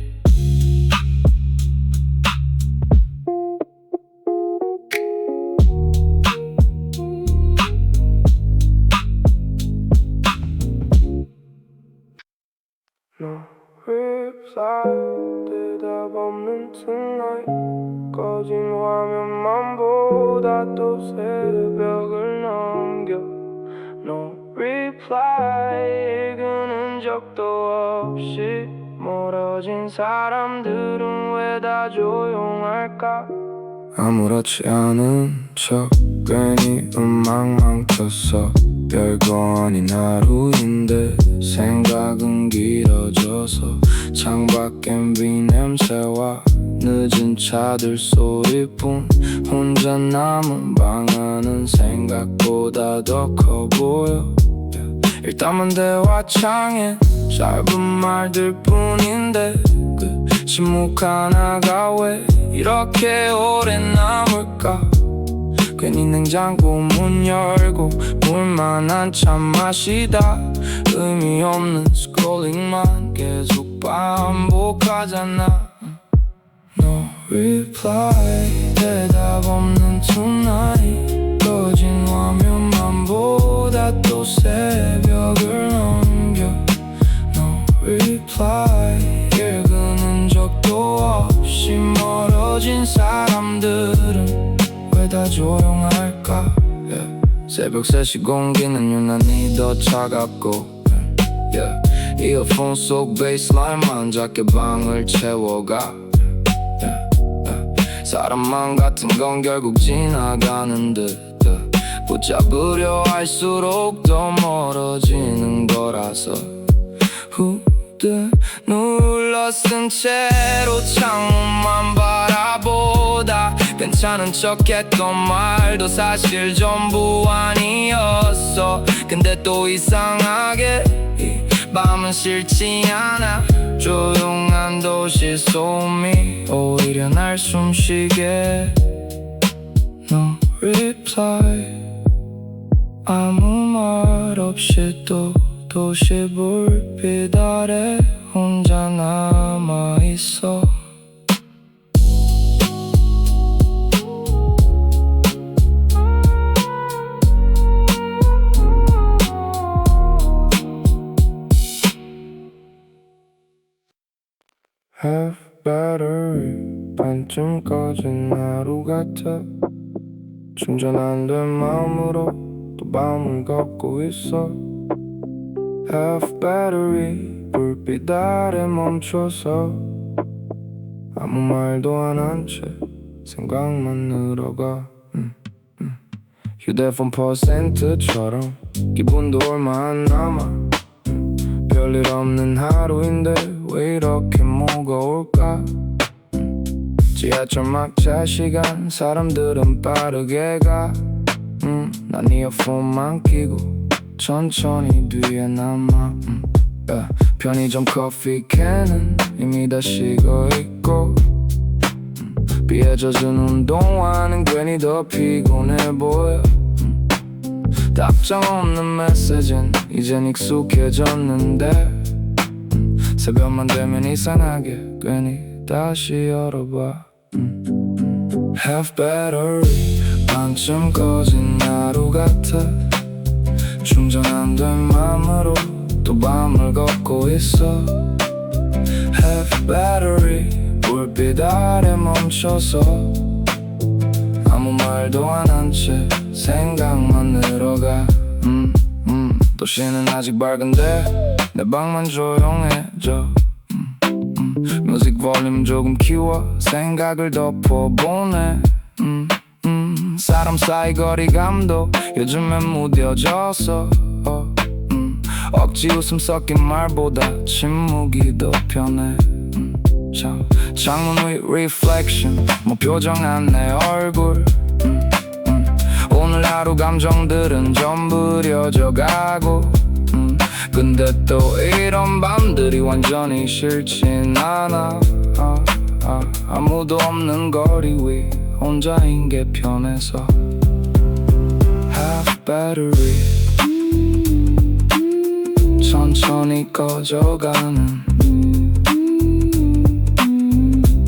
tonight. 꺼진 화면만 보다 또 새벽을 넘겨. No reply 읽은 적도 없이 멀어진 사람들은 왜 다 조용할까? 아무렇지 않은 척 괜히 음악만 켰어. 별거 아닌 하루인데 생각은 길어져서 창밖엔 비 냄새와 늦은 차들 소리뿐. 혼자 남은 방 안은 생각보다 더 커 보여. 일단은 대화창엔 짧은 말들 뿐인데 그 침묵 하나가 왜 이렇게 오래 남을까? 괜히 냉장고 문 열고 물만 한참 마시다 의미 없는 스크롤링만 계속 반복하잖아. No reply 대답 없는 tonight. 꺼진 화면만 보다 또 새벽을 넘겨. No reply 읽은 적도 없이 멀어진 사람들은 왜 다 조용할까? 새벽 3시 공기는 유난히 더 차갑고 이어폰 속 베이스라인만 작게 방을 채워가. 사람만 같은 건 결국 지나가는 듯 붙잡으려 할수록 더 멀어지는 거라서 후드 눌러 쓴 채로 창문만 바라보다 괜찮은 척했던 말도 사실 전부 아니었어. 근데 또 이상하게 이 밤은 싫지 않아. 조용한 도시 소음이 오히려 날 숨쉬게. No reply 아무 말 없이 또 도시 불빛 아래 혼자 남아있어. Half battery 반쯤 꺼진 하루 같아. 충전 안 된 마음으로 또 밤을 걷고 있어. Half battery 불빛 아래 멈춰서 아무 말도 안 한 채 생각만 늘어가. 휴대폰 퍼센트처럼 기분도 얼마 안 남아. 별일 없는 하루인데 왜 이렇게 무거울까? 지하철 막차 시간 사람들은 빠르게 가. 난 이어폰만 끼고 천천히 뒤에 남아. 편의점 커피 캔은 이미 다 식어 있고 비에 젖은 운동화는 괜히 더 피곤해 보여. 답장 없는 메시지는 이젠 익숙해졌는데 새벽만 되면 이상하게 괜히 다시 열어봐. Half battery 반쯤 꺼진 하루 같아. 충전 안 된 맘으로 또 밤을 걷고 있어. Half battery 불빛 아래 멈춰서 아무 말도 안 한 채 생각만 늘어가. 도시는 아직 밝은데 내 방만 조용해져. 뮤직 볼륨 조금 키워 생각을 덮어보네. 사람 사이 거리감도 요즘엔 무뎌져서 억지 웃음 섞인 말보다 침묵이 더 편해. 창문 위 reflection 뭐 표정 안 내 얼굴. 오늘 하루 감정들은 전부 흐려져 가고 근데 또 이런 밤들이 완전히 싫진 않아. 아무도 없는 거리 위 혼자인 게 편해서. Half battery 천천히 꺼져가는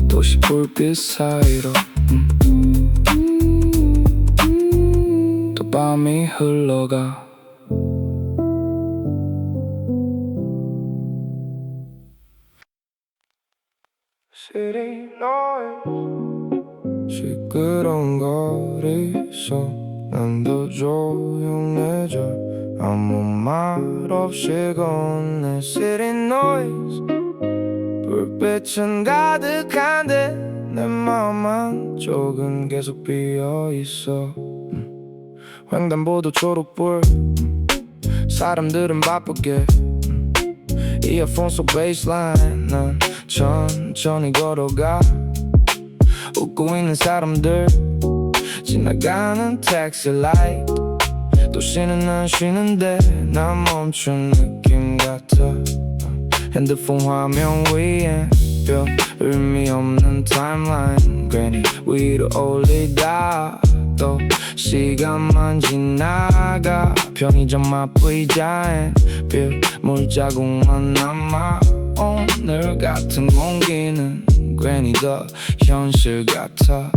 도시 불빛 사이로 또 밤이 흘러가. City noise 시끄러운 거리서 난 더 조용해져 아무 말 없이 걷네 City noise 불빛은 가득한데 내 마음 한쪽은 계속 비어있어 횡단보도 초록불 사람들은 바쁘게 이어폰 속 베이스라인 난 천천히 걸어가 웃고 있는 사람들 지나가는 택시 라이트 도시는 안 쉬는데 난 멈춘 느낌 같아 핸드폰 화면 위에 별 의미 없는 타임라인 괜히 위로 올리다 또 시간만 지나가 편의점 앞 의자엔 빌 물자국만 남아 오늘 같은 공기는 괜히 더 현실 같아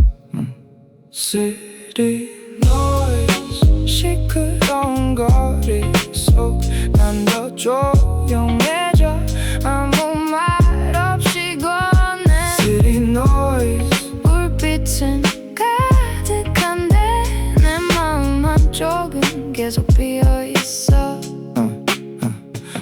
City noise 시끄러운 거리 속 난 더 조용해져 아무 말 없이 걷네 City noise 불빛은 가득한데 내 마음 한쪽은 계속 비어있어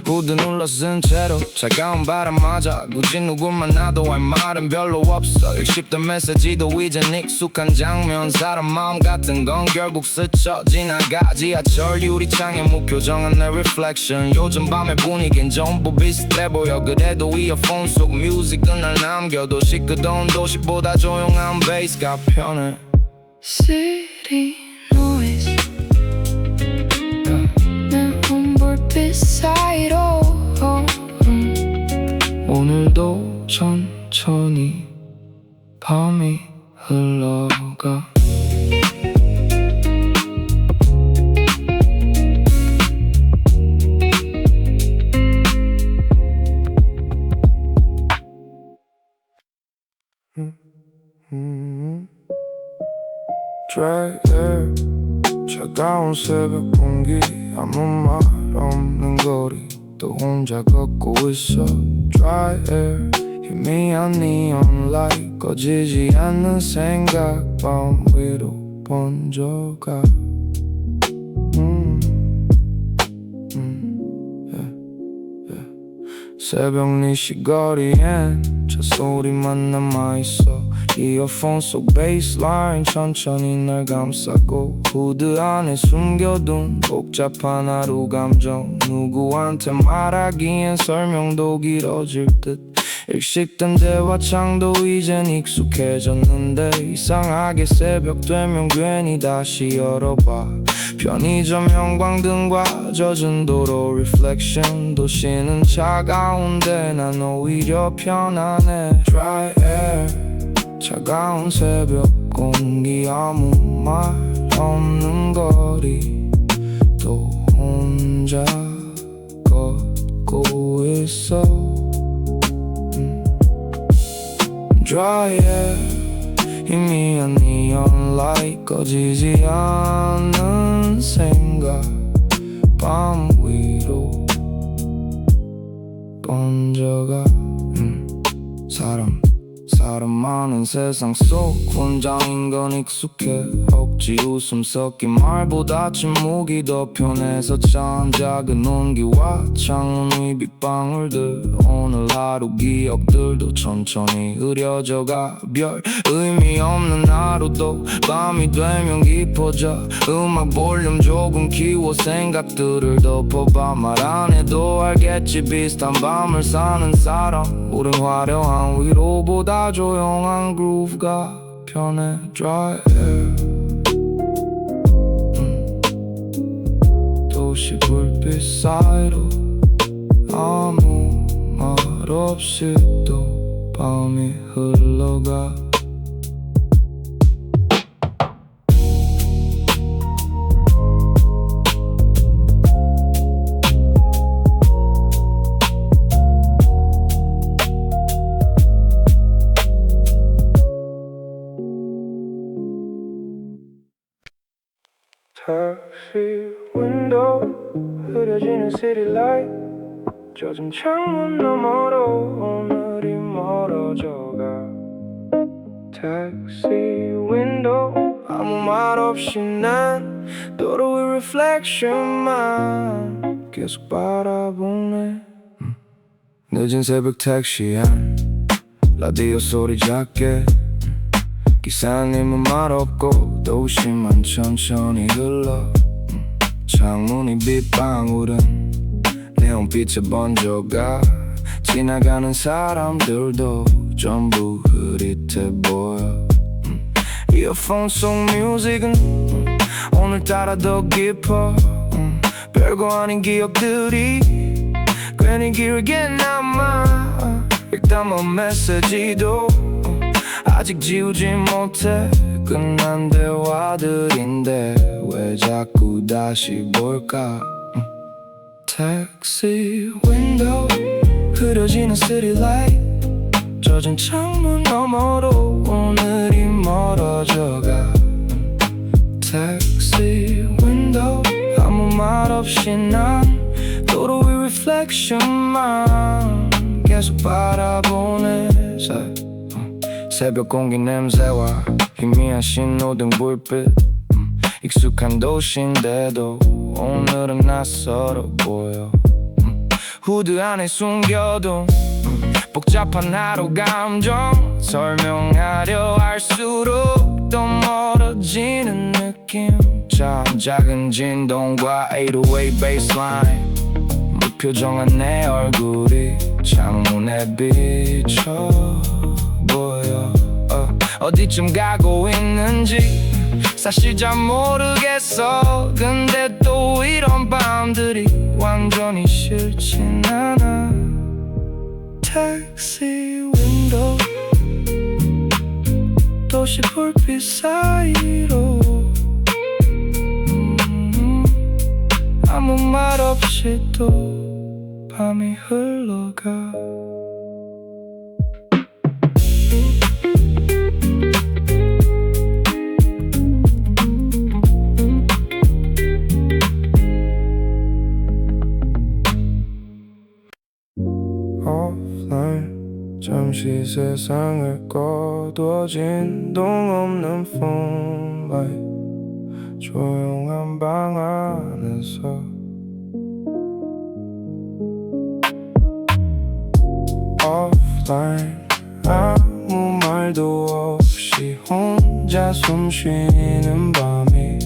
후드 눌러쓴 채로 차가운 바람 맞아 굳이 누굴 만나도 할 말은 별로 없어 읽씹던 메시지도 이젠 익숙한 장면 사람 마음 같은 건 결국 스쳐 지나가 지하철 유리창에 무표정한 내 reflection 요즘 밤의 분위긴 전부 비슷해 보여 그래도 이어폰 속 뮤직은 날 남겨도 시끄러운 도시보다 조용한 베이스가 편해 City noise 불빛 사이로 오늘도 천천히 밤이 흘러가 Dry air 차가운 새벽 공기 아무 말 없는 거리 또 혼자 걷고 있어 Dry air 희미한 neon light 꺼지지 않는 생각 밤 위로 번져가 새벽 4시 거리엔 저 소리만 남아있어 이어폰 속 베이스라인 천천히 날 감싸고 후드 안에 숨겨둔 복잡한 하루 감정 누구한테 말하기엔 설명도 길어질 듯 일식된 대화창도 이젠 익숙해졌는데 이상하게 새벽 되면 괜히 다시 열어봐 편의점 형광등과 젖은 도로 reflection 도시는 차가운데 난 오히려 편안해 Dry air 차가운 새벽 공기 아무 말 없는 거리 또 혼자 걷고 있어 Dry air 희미한 neon light 꺼지지 않는 생각 밤 위로 번져가 사람 많은 세상 속 혼자인 건 익숙해 억지 웃음 섞인 말보다 침묵이 더 편해서 참 작은 온기와 창문 위 빗방울들 오늘 하루 기억들도 천천히 흐려져가 별 의미 없는 하루도 밤이 되면 깊어져 음악 볼륨 조금 키워 생각들을 덮어봐 말 안 해도 알겠지 비슷한 밤을 사는 사람 우린 화려한 위로보다 조용한 그루브가 편해 Dry air 도시 불빛 사이로 아무 말 없이 또 밤이 흘러가 택시 윈도우 흐려지는 city light 젖은 창문 너머로 오늘이 멀어져가 택시 윈도우 아무 말 없이 난 도로의 reflection만 계속 바라보네. 늦은 새벽 택시 안 라디오 소리 작게 기사님은 말 없고 도시만 천천히 흘러 창문이 빗방울은 네온빛에 번져가 지나가는 사람들도 전부 흐릿해 보여. 이어폰 속 뮤직은 오늘따라 더 깊어. 별거 아닌 기억들이 괜히 길게 남아. 읽다만 메시지도 아직 지우지 못해. 끝난 대화들인데 왜 자꾸 다시 볼까. 택시 윈도우 흐려지는 시티라이트 젖은 창문 너머로 오늘이 멀어져가. 택시 윈도우 아무 말 없이 난 도로의 reflection만 계속 바라보네. 새벽 공기 냄새와 희미한 신호등 불빛 익숙한 도시인데도 오늘은 낯설어 보여. 후드 안에 숨겨둔 복잡한 하루 감정 설명하려 할수록 더 멀어지는 느낌. 참 작은 진동과 808 베이스라인 무표정한 내 얼굴이 창문에 비쳐 보여. 어디쯤 가고 있는지 사실 잘 모르겠어. 근데 또 이런 밤들이 완전히 싫진 않아. 택시 윈도우 도시 불빛 사이로 아무 말 없이 또 밤이 흘러가. 잠시 세상을 꺼둬진 동 없는 phone light 조용한 방 안에서 offline 아무 말도 없이 혼자 숨 쉬는 밤이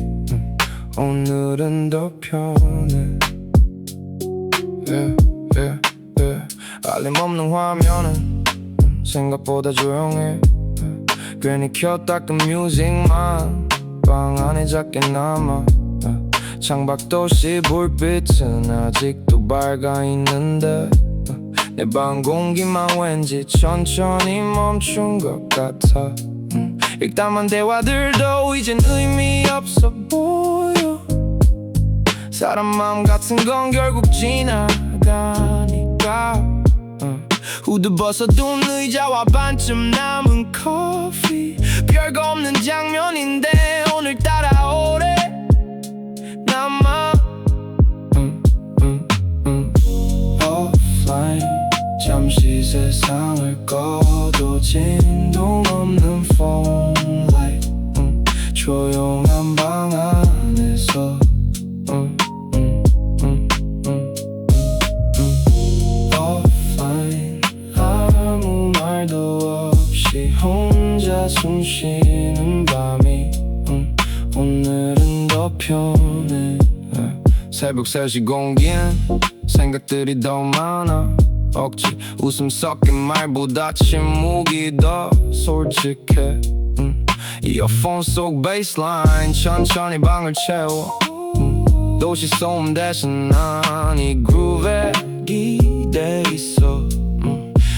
오늘은 더 편해. 알림 없는 화면은 생각보다 조용해. 괜히 켰다 끈 뮤직만 방 안에 작게 남아. 창밖 도시 불빛은 아직도 밝아 있는데 내 방 공기만 왠지 천천히 멈춘 것 같아. 읽다만 대화들도 이젠 의미 없어 보여. 사람 마음 같은 건 결국 지나가니까. 후드 벗어둔 의자와 반쯤 남은 커피 별거 없는 장면인데 오늘따라 오래 남아. offline 잠시 세상을 꺼도 진동 없는 phone light 조용한 방 안에서 혼자 숨 쉬는 밤이 오늘은 더 편해. 새벽 3시 공기엔 생각들이 더 많아. 억지 웃음 섞인 말보다 침묵이 더 솔직해. 이어폰 속 베이스라인 천천히 방을 채워. 도시 소음 대신 난 이 그룹에 기대 있어.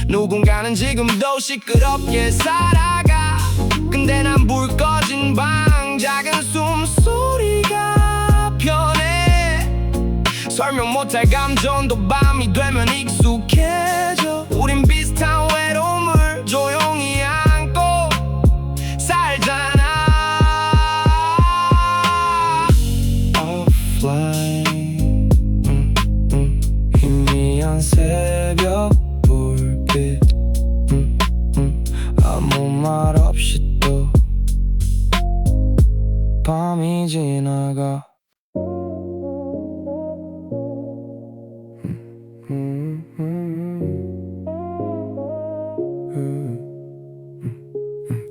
누군가는 지금도 시끄럽게 살아가. 근데 난 불 꺼진 방 작은 숨소리가 편해. 설명 못할 감정도 밤이 되면 익숙해져. 우린 비슷한 외로움을 조용히 안고 살잖아. offline 희미한 새벽 불빛 아무 말 없이 또 밤이 지나가.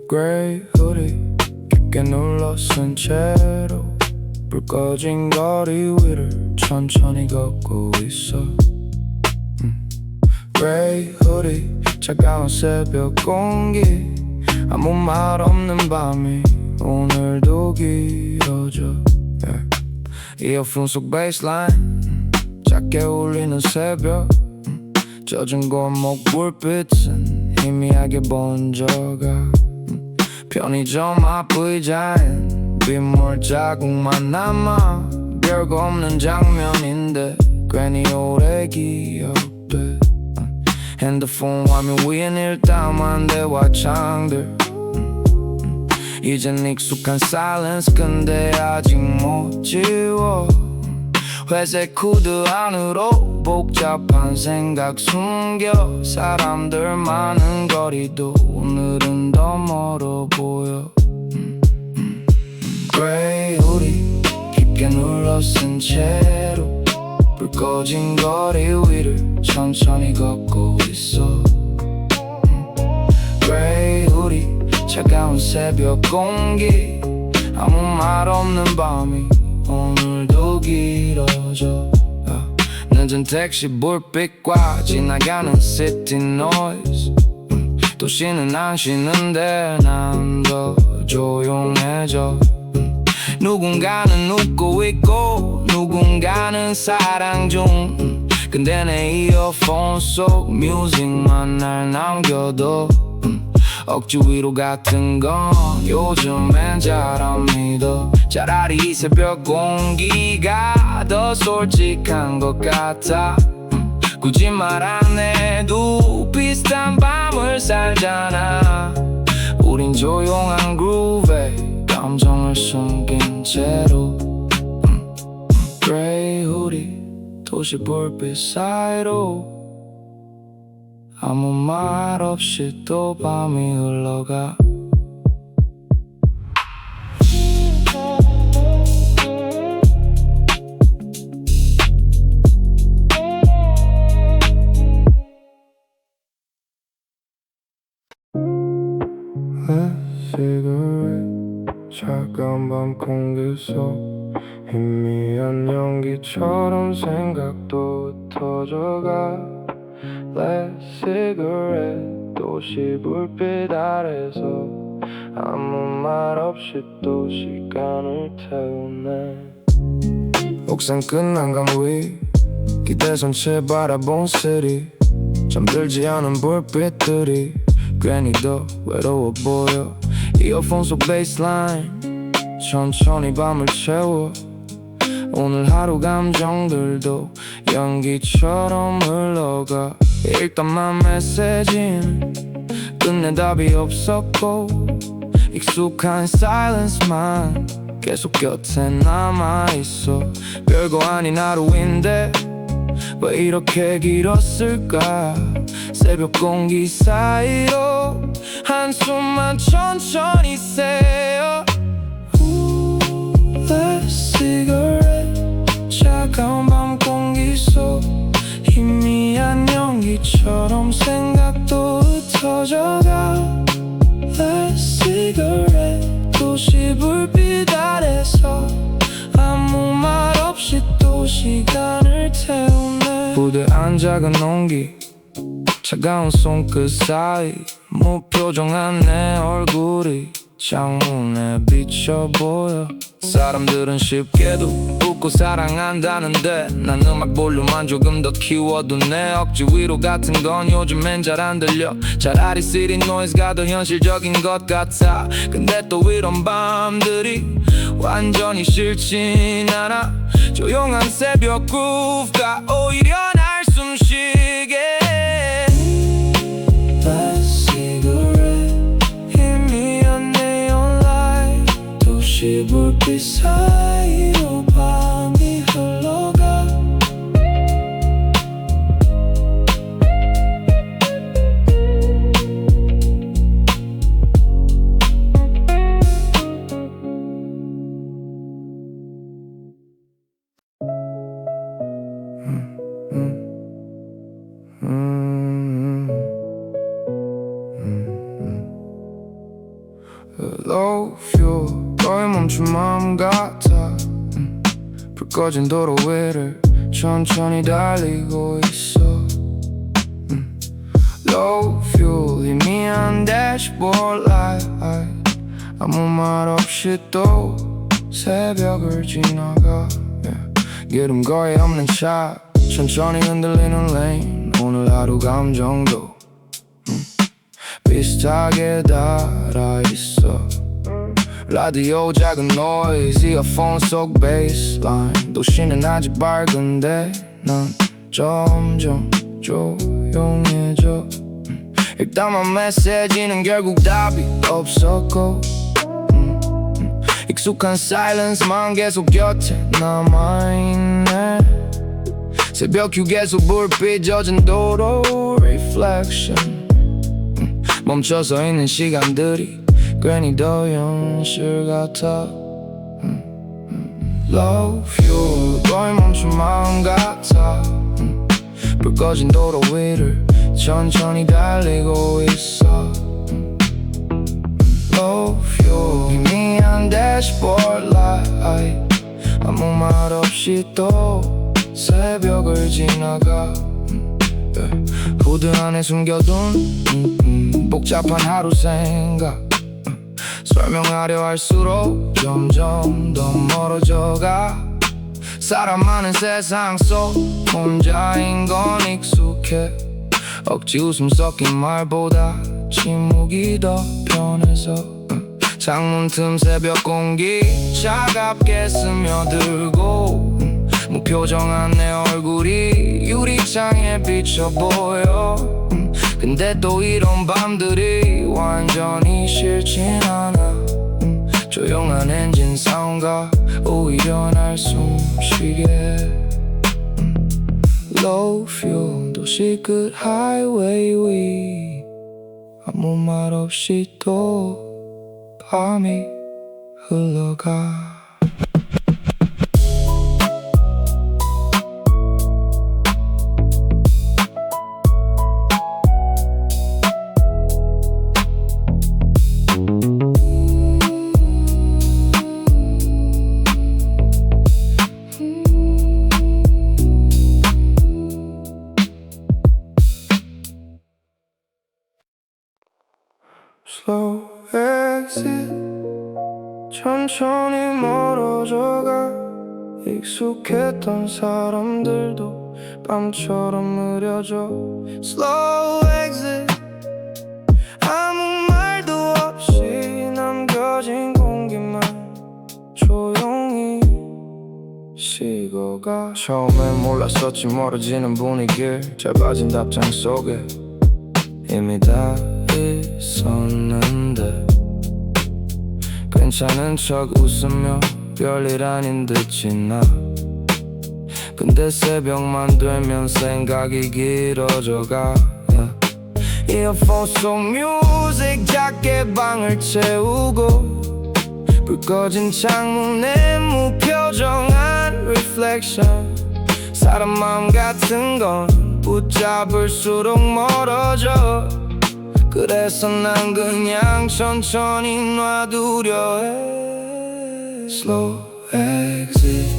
Grey hoodie 깊게 눌러쓴 채로 불 꺼진 거리 위를 천천히 걷고 있어. Grey hoodie 차가운 새벽 공기 아무 말 없는 밤이 오늘도 길어져. 이어폰 속 베이스라인 작게 울리는 새벽 젖은 골목 불빛은 희미하게 번져가. 편의점 앞 의자엔 빗물 자국만 남아. 별거 없는 장면인데 괜히 오래 기억돼. 핸드폰 화면 위엔 일담한 대화창들 이젠 익숙한 silence 근데 아직 못 지워. 회색 후드 안으로 복잡한 생각 숨겨. 사람들 많은 거리도 오늘은 더 멀어 보여. Grey hoodie 깊게 눌러쓴 채로 불 꺼진 거리 위를 천천히 걷고 있어. Grey hoodie 차가운 새벽 공기 아무 말 없는 밤이 오늘도 길어져. 늦은 택시 불빛과 지나가는 city noise. 도시는 안 쉬는데 난 더 조용해져. 누군가는 웃고 있고 누군가는 사랑 중. 근데 내 이어폰 속 뮤직만 날 남겨둬. 억지 위로 같은 건 요즘엔 잘 안 믿어. 차라리 이 새벽 공기가 더 솔직한 것 같아. 굳이 말 안 해도 비슷한 밤을 살잖아. 우린 조용한 그루브에 감정을 숨긴 채로. Grey hoodie 도시 불빛 사이로 아무 말 없이 또 밤이 흘러가. cigarette 차가운 밤 공기 속 희미한 연기처럼 생각도 흩어져가. Last cigarette 도시 불빛 아래서 아무 말 없이 또 시간을 태우네. 옥상 끝난 강 위 기대선체 바라본 city. 잠들지 않은 불빛들이 괜히 더 외로워 보여. 이어폰 속 베이스라인 천천히 밤을 채워. 오늘 하루 감정들도 연기처럼 흘러가. 읽던만 메시지는 끝내 답이 없었고 익숙한 silence만 계속 곁에 남아있어. 별거 아닌 하루인데 왜 이렇게 길었을까. 새벽 공기 사이로 한숨만 천천히 새어. Last cigarette 차가운 밤 공기 속 희미한 연기처럼 생각도 흩어져가. Last cigarette 도시 불빛 아래서 아무 말 없이 또 시간을 태우네. 부대 안 작은 온기 차가운 손끝 사이 무표정한 내 얼굴이 창문에 비쳐 보여. 사람들은 쉽게도 웃고 사랑한다는데 난 음악 볼륨만 조금 더 키워도 내 억지 위로 같은 건 요즘엔 잘 안 들려. 차라리 city noise가 더 현실적인 것 같아. 근데 또 이런 밤들이 완전히 싫진 않아. 조용한 새벽 그루브가 오히려 날 숨쉬게 해. Last cigarette 희미한 neon light 도시 불빛 사이로 밤이 흘러가. Low fuel 너의 멈춘 마음 같아 불 꺼진 도로 위를 천천히 달리고 있어 Low fuel 희미한 dashboard light 아무 말 없이 또 새벽을 지나가 기름 거의 없는 차 천천히 흔들리는 lane 오늘 하루 감정도 비슷하게 달아있어 라디오 작은 noise 이어폰 속 baseline 도시는 아직 밝은데 난 점점 조용해져 읽다만 메시지는 결국 답이 없었고 익숙한 silence만 계속 곁에 남아있네 새벽 휴게소 불빛 젖은 도로 reflection 멈춰서 있는 시간들이 괜히 더 현실 같아 Low fuel 너의 멈춘 마음 같아 불 꺼진 도로 위를 천천히 달리고 있어 Low fuel 희미한 dashboard light 아무 말 없이 또 새벽을 지나가 후드 안에 숨겨둔 복잡한 하루 생각 설명하려 할수록 점점 더 멀어져가 사람 많은 세상 속 혼자인 건 익숙해 억지 웃음 섞인 말보다 침묵이 더 편해서 창문 틈 새벽 공기 차갑게 스며들고 무표정한 내 얼굴이 유리창에 비쳐 보여 근데 또 이런 밤들이 완전히 싫진 않아 조용한 엔진 사운드가 오히려 날 숨쉬게 Low fuel 도시 끝 하이웨이 위 아무 말 없이 또 밤이 흘러가 Slow exit 천천히 멀어져가 익숙했던 사람들도 밤처럼 느려져 Slow exit 아무 말도 없이 남겨진 공기만 조용히 식어가 처음엔 몰랐었지 멀어지는 분위기를 짧아진 답장 속에 이미 다 있었는데 괜찮은 척 웃으며 별일 아닌 듯 지나 근데 새벽만 되면 생각이 길어져가 이어폰 속 뮤직 작게 방을 채우고 불 꺼진 창문에 무표정한 reflection 사람 마음 같은 건 붙잡을수록 멀어져 그래서 난 그냥 천천히 놔두려 해 Slow exit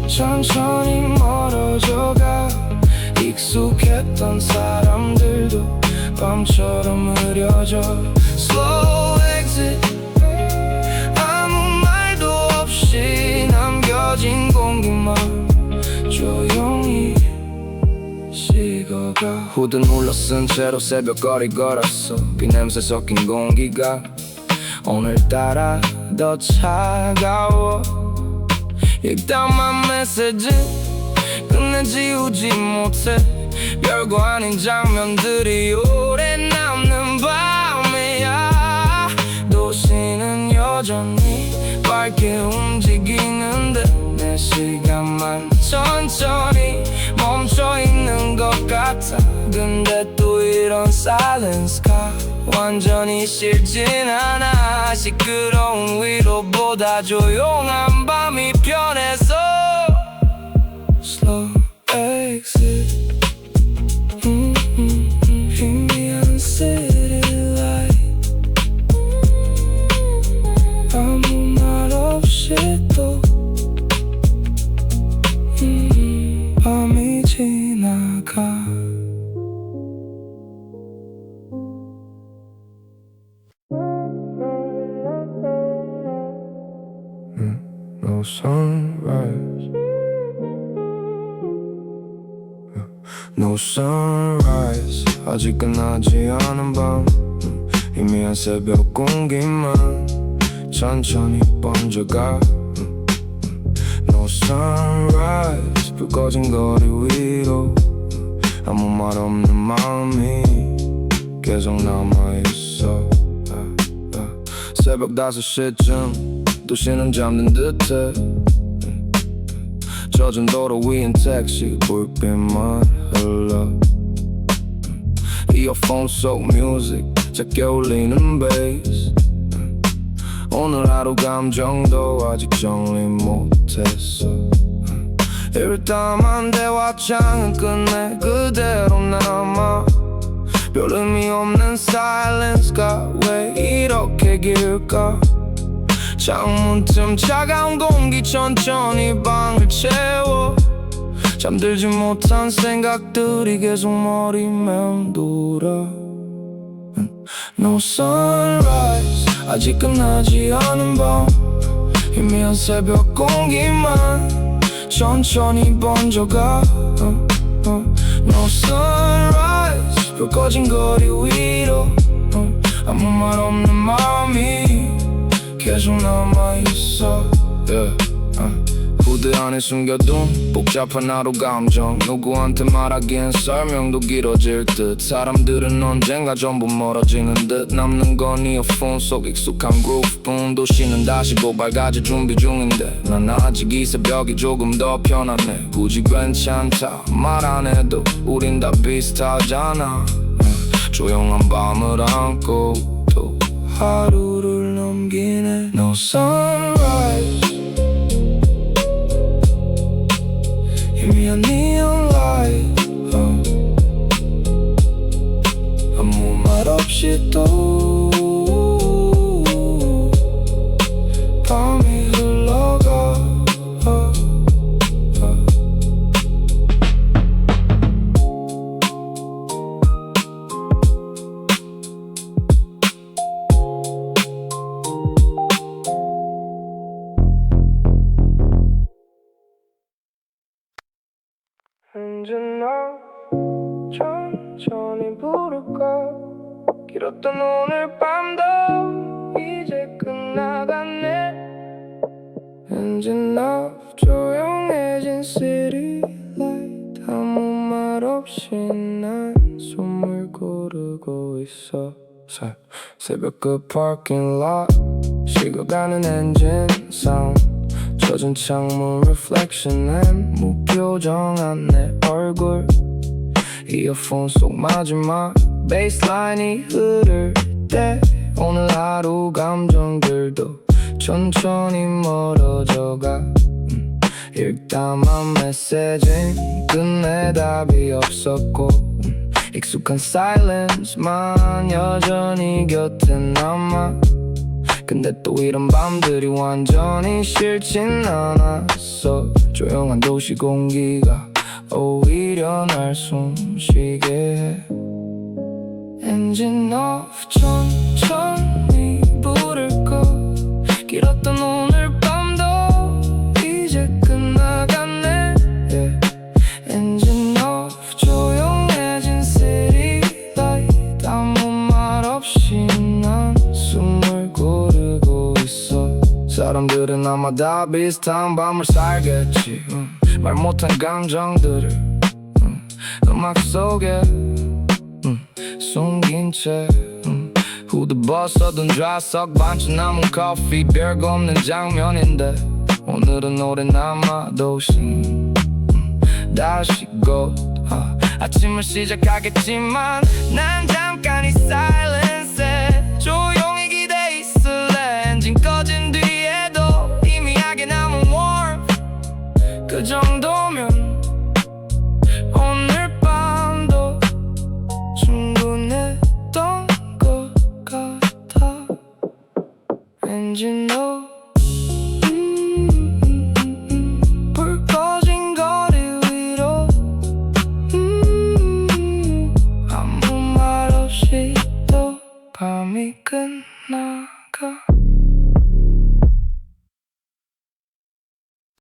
천천히 멀어져가 익숙했던 사람들도 밤처럼 흐려져 Slow exit 아무 말도 없이 남겨진 공기만 조용히 식어가 후드 눌러쓴 채로 새벽거리 걸었어 비냄새 섞인 공기가 오늘따라 더 차가워 읽다만 메시지 끝내 지우지 못해 별거 아닌 장면들이 오래 남는 밤이야 도시는 여전히 밝게 움직이는데 내 시간만 천천히 멈춰있는 것 같아 근데 또 이런 silence가 완전히 싫진 않아 시끄러운 위로보다 조용한 밤이 편해서 Slow exit 희미한 city light sunrise. No sunrise. 아직 끝나지 않은 밤, 희미한 새벽 공기만 천천히 번져가. No sunrise. 불 꺼진 거리 위로 아무 말 없는 마음이 계속 남아있어. 새벽 5시쯤 도시는 잠든 듯해. 젖은 도로 위엔 택시 불빛만 흘러. 이어폰 속 뮤직 작게 울리는 베이스. 오늘 하루 감정도 아직 정리 못했어. 일담한 대화장은 끝내 그대로 남아. 별 의미 없는 silence가 왜 이렇게 길까. 창문 틈 차가운 공기 천천히 방을 채워. 잠들지 못한 생각들이 계속 머리 맴돌아. No sunrise. 아직 끝나지 않은 밤, 희미한 새벽 공기만 천천히 번져가. No sunrise. 불 꺼진 거리 위로 아무 말 없는 마음이 계속 남아있어. 후드 안에 숨겨둔 복잡한 하루 감정, 누구한테 말하기엔 설명도 길어질 듯. 사람들은 언젠가 전부 멀어지는 듯. 남는 건 이어폰 속 익숙한 그루브뿐. 도시는 다시 고발가지 준비 중인데 난 아직 이 새벽이 조금 더 편하네. 굳이 괜찮다 말 안 해도 우린 다 비슷하잖아. 조용한 밤을 안고 또 하루를 넘기네. No sunrise. 희미한 neon light. 아무 말 없이 또 밤이 흘러가. 언제나 천천히 부를까. 길었던 오늘 밤도 이제 끝나갔네. 언제나 조용해진 city light. 아무 말 없이 난 숨을 고르고 있어. 새벽 그 parking lot, 식어가는 엔진 사운드, 젖은 창문 reflection 앤 무표정한 내 얼굴. 이어폰 속 마지막 베이스라인이 흐를 때 오늘 하루 감정들도 천천히 멀어져가. 읽다만 메시지는 끝내 답이 없었고 익숙한 silence만 여전히 곁에 남아. 근데 또 이런 밤들이 완전히 싫진 않았어. 조용한 도시 공기가 오히려 날 숨쉬게 해. 엔진 off 천천히 부를까. 길었던 오늘 밤도 이제 끝나갔네. yeah. 엔진 off 조용해진 city light. 아무 말 없이 난 숨을 고르고 있어. 사람들은 아마 다 비슷한 밤을 살겠지. 말 못한 감정들을 음악 속에 숨긴 채. 후드 벗어둔 좌석 반쯤 남은 커피. 별거 없는 장면인데 오늘은 오래 남아도 다시 곧 아침을 시작하겠지만 난 잠깐 이 silence에 조용히 기대 있을래. 엔진 꺼진 뒤에도 희미하게 남은 warmth. 그 정도면 오늘 밤도 충분했던 것 같아. 엔진 불 꺼진 거리 위로 아무 말 없이 또 밤이 끝나가.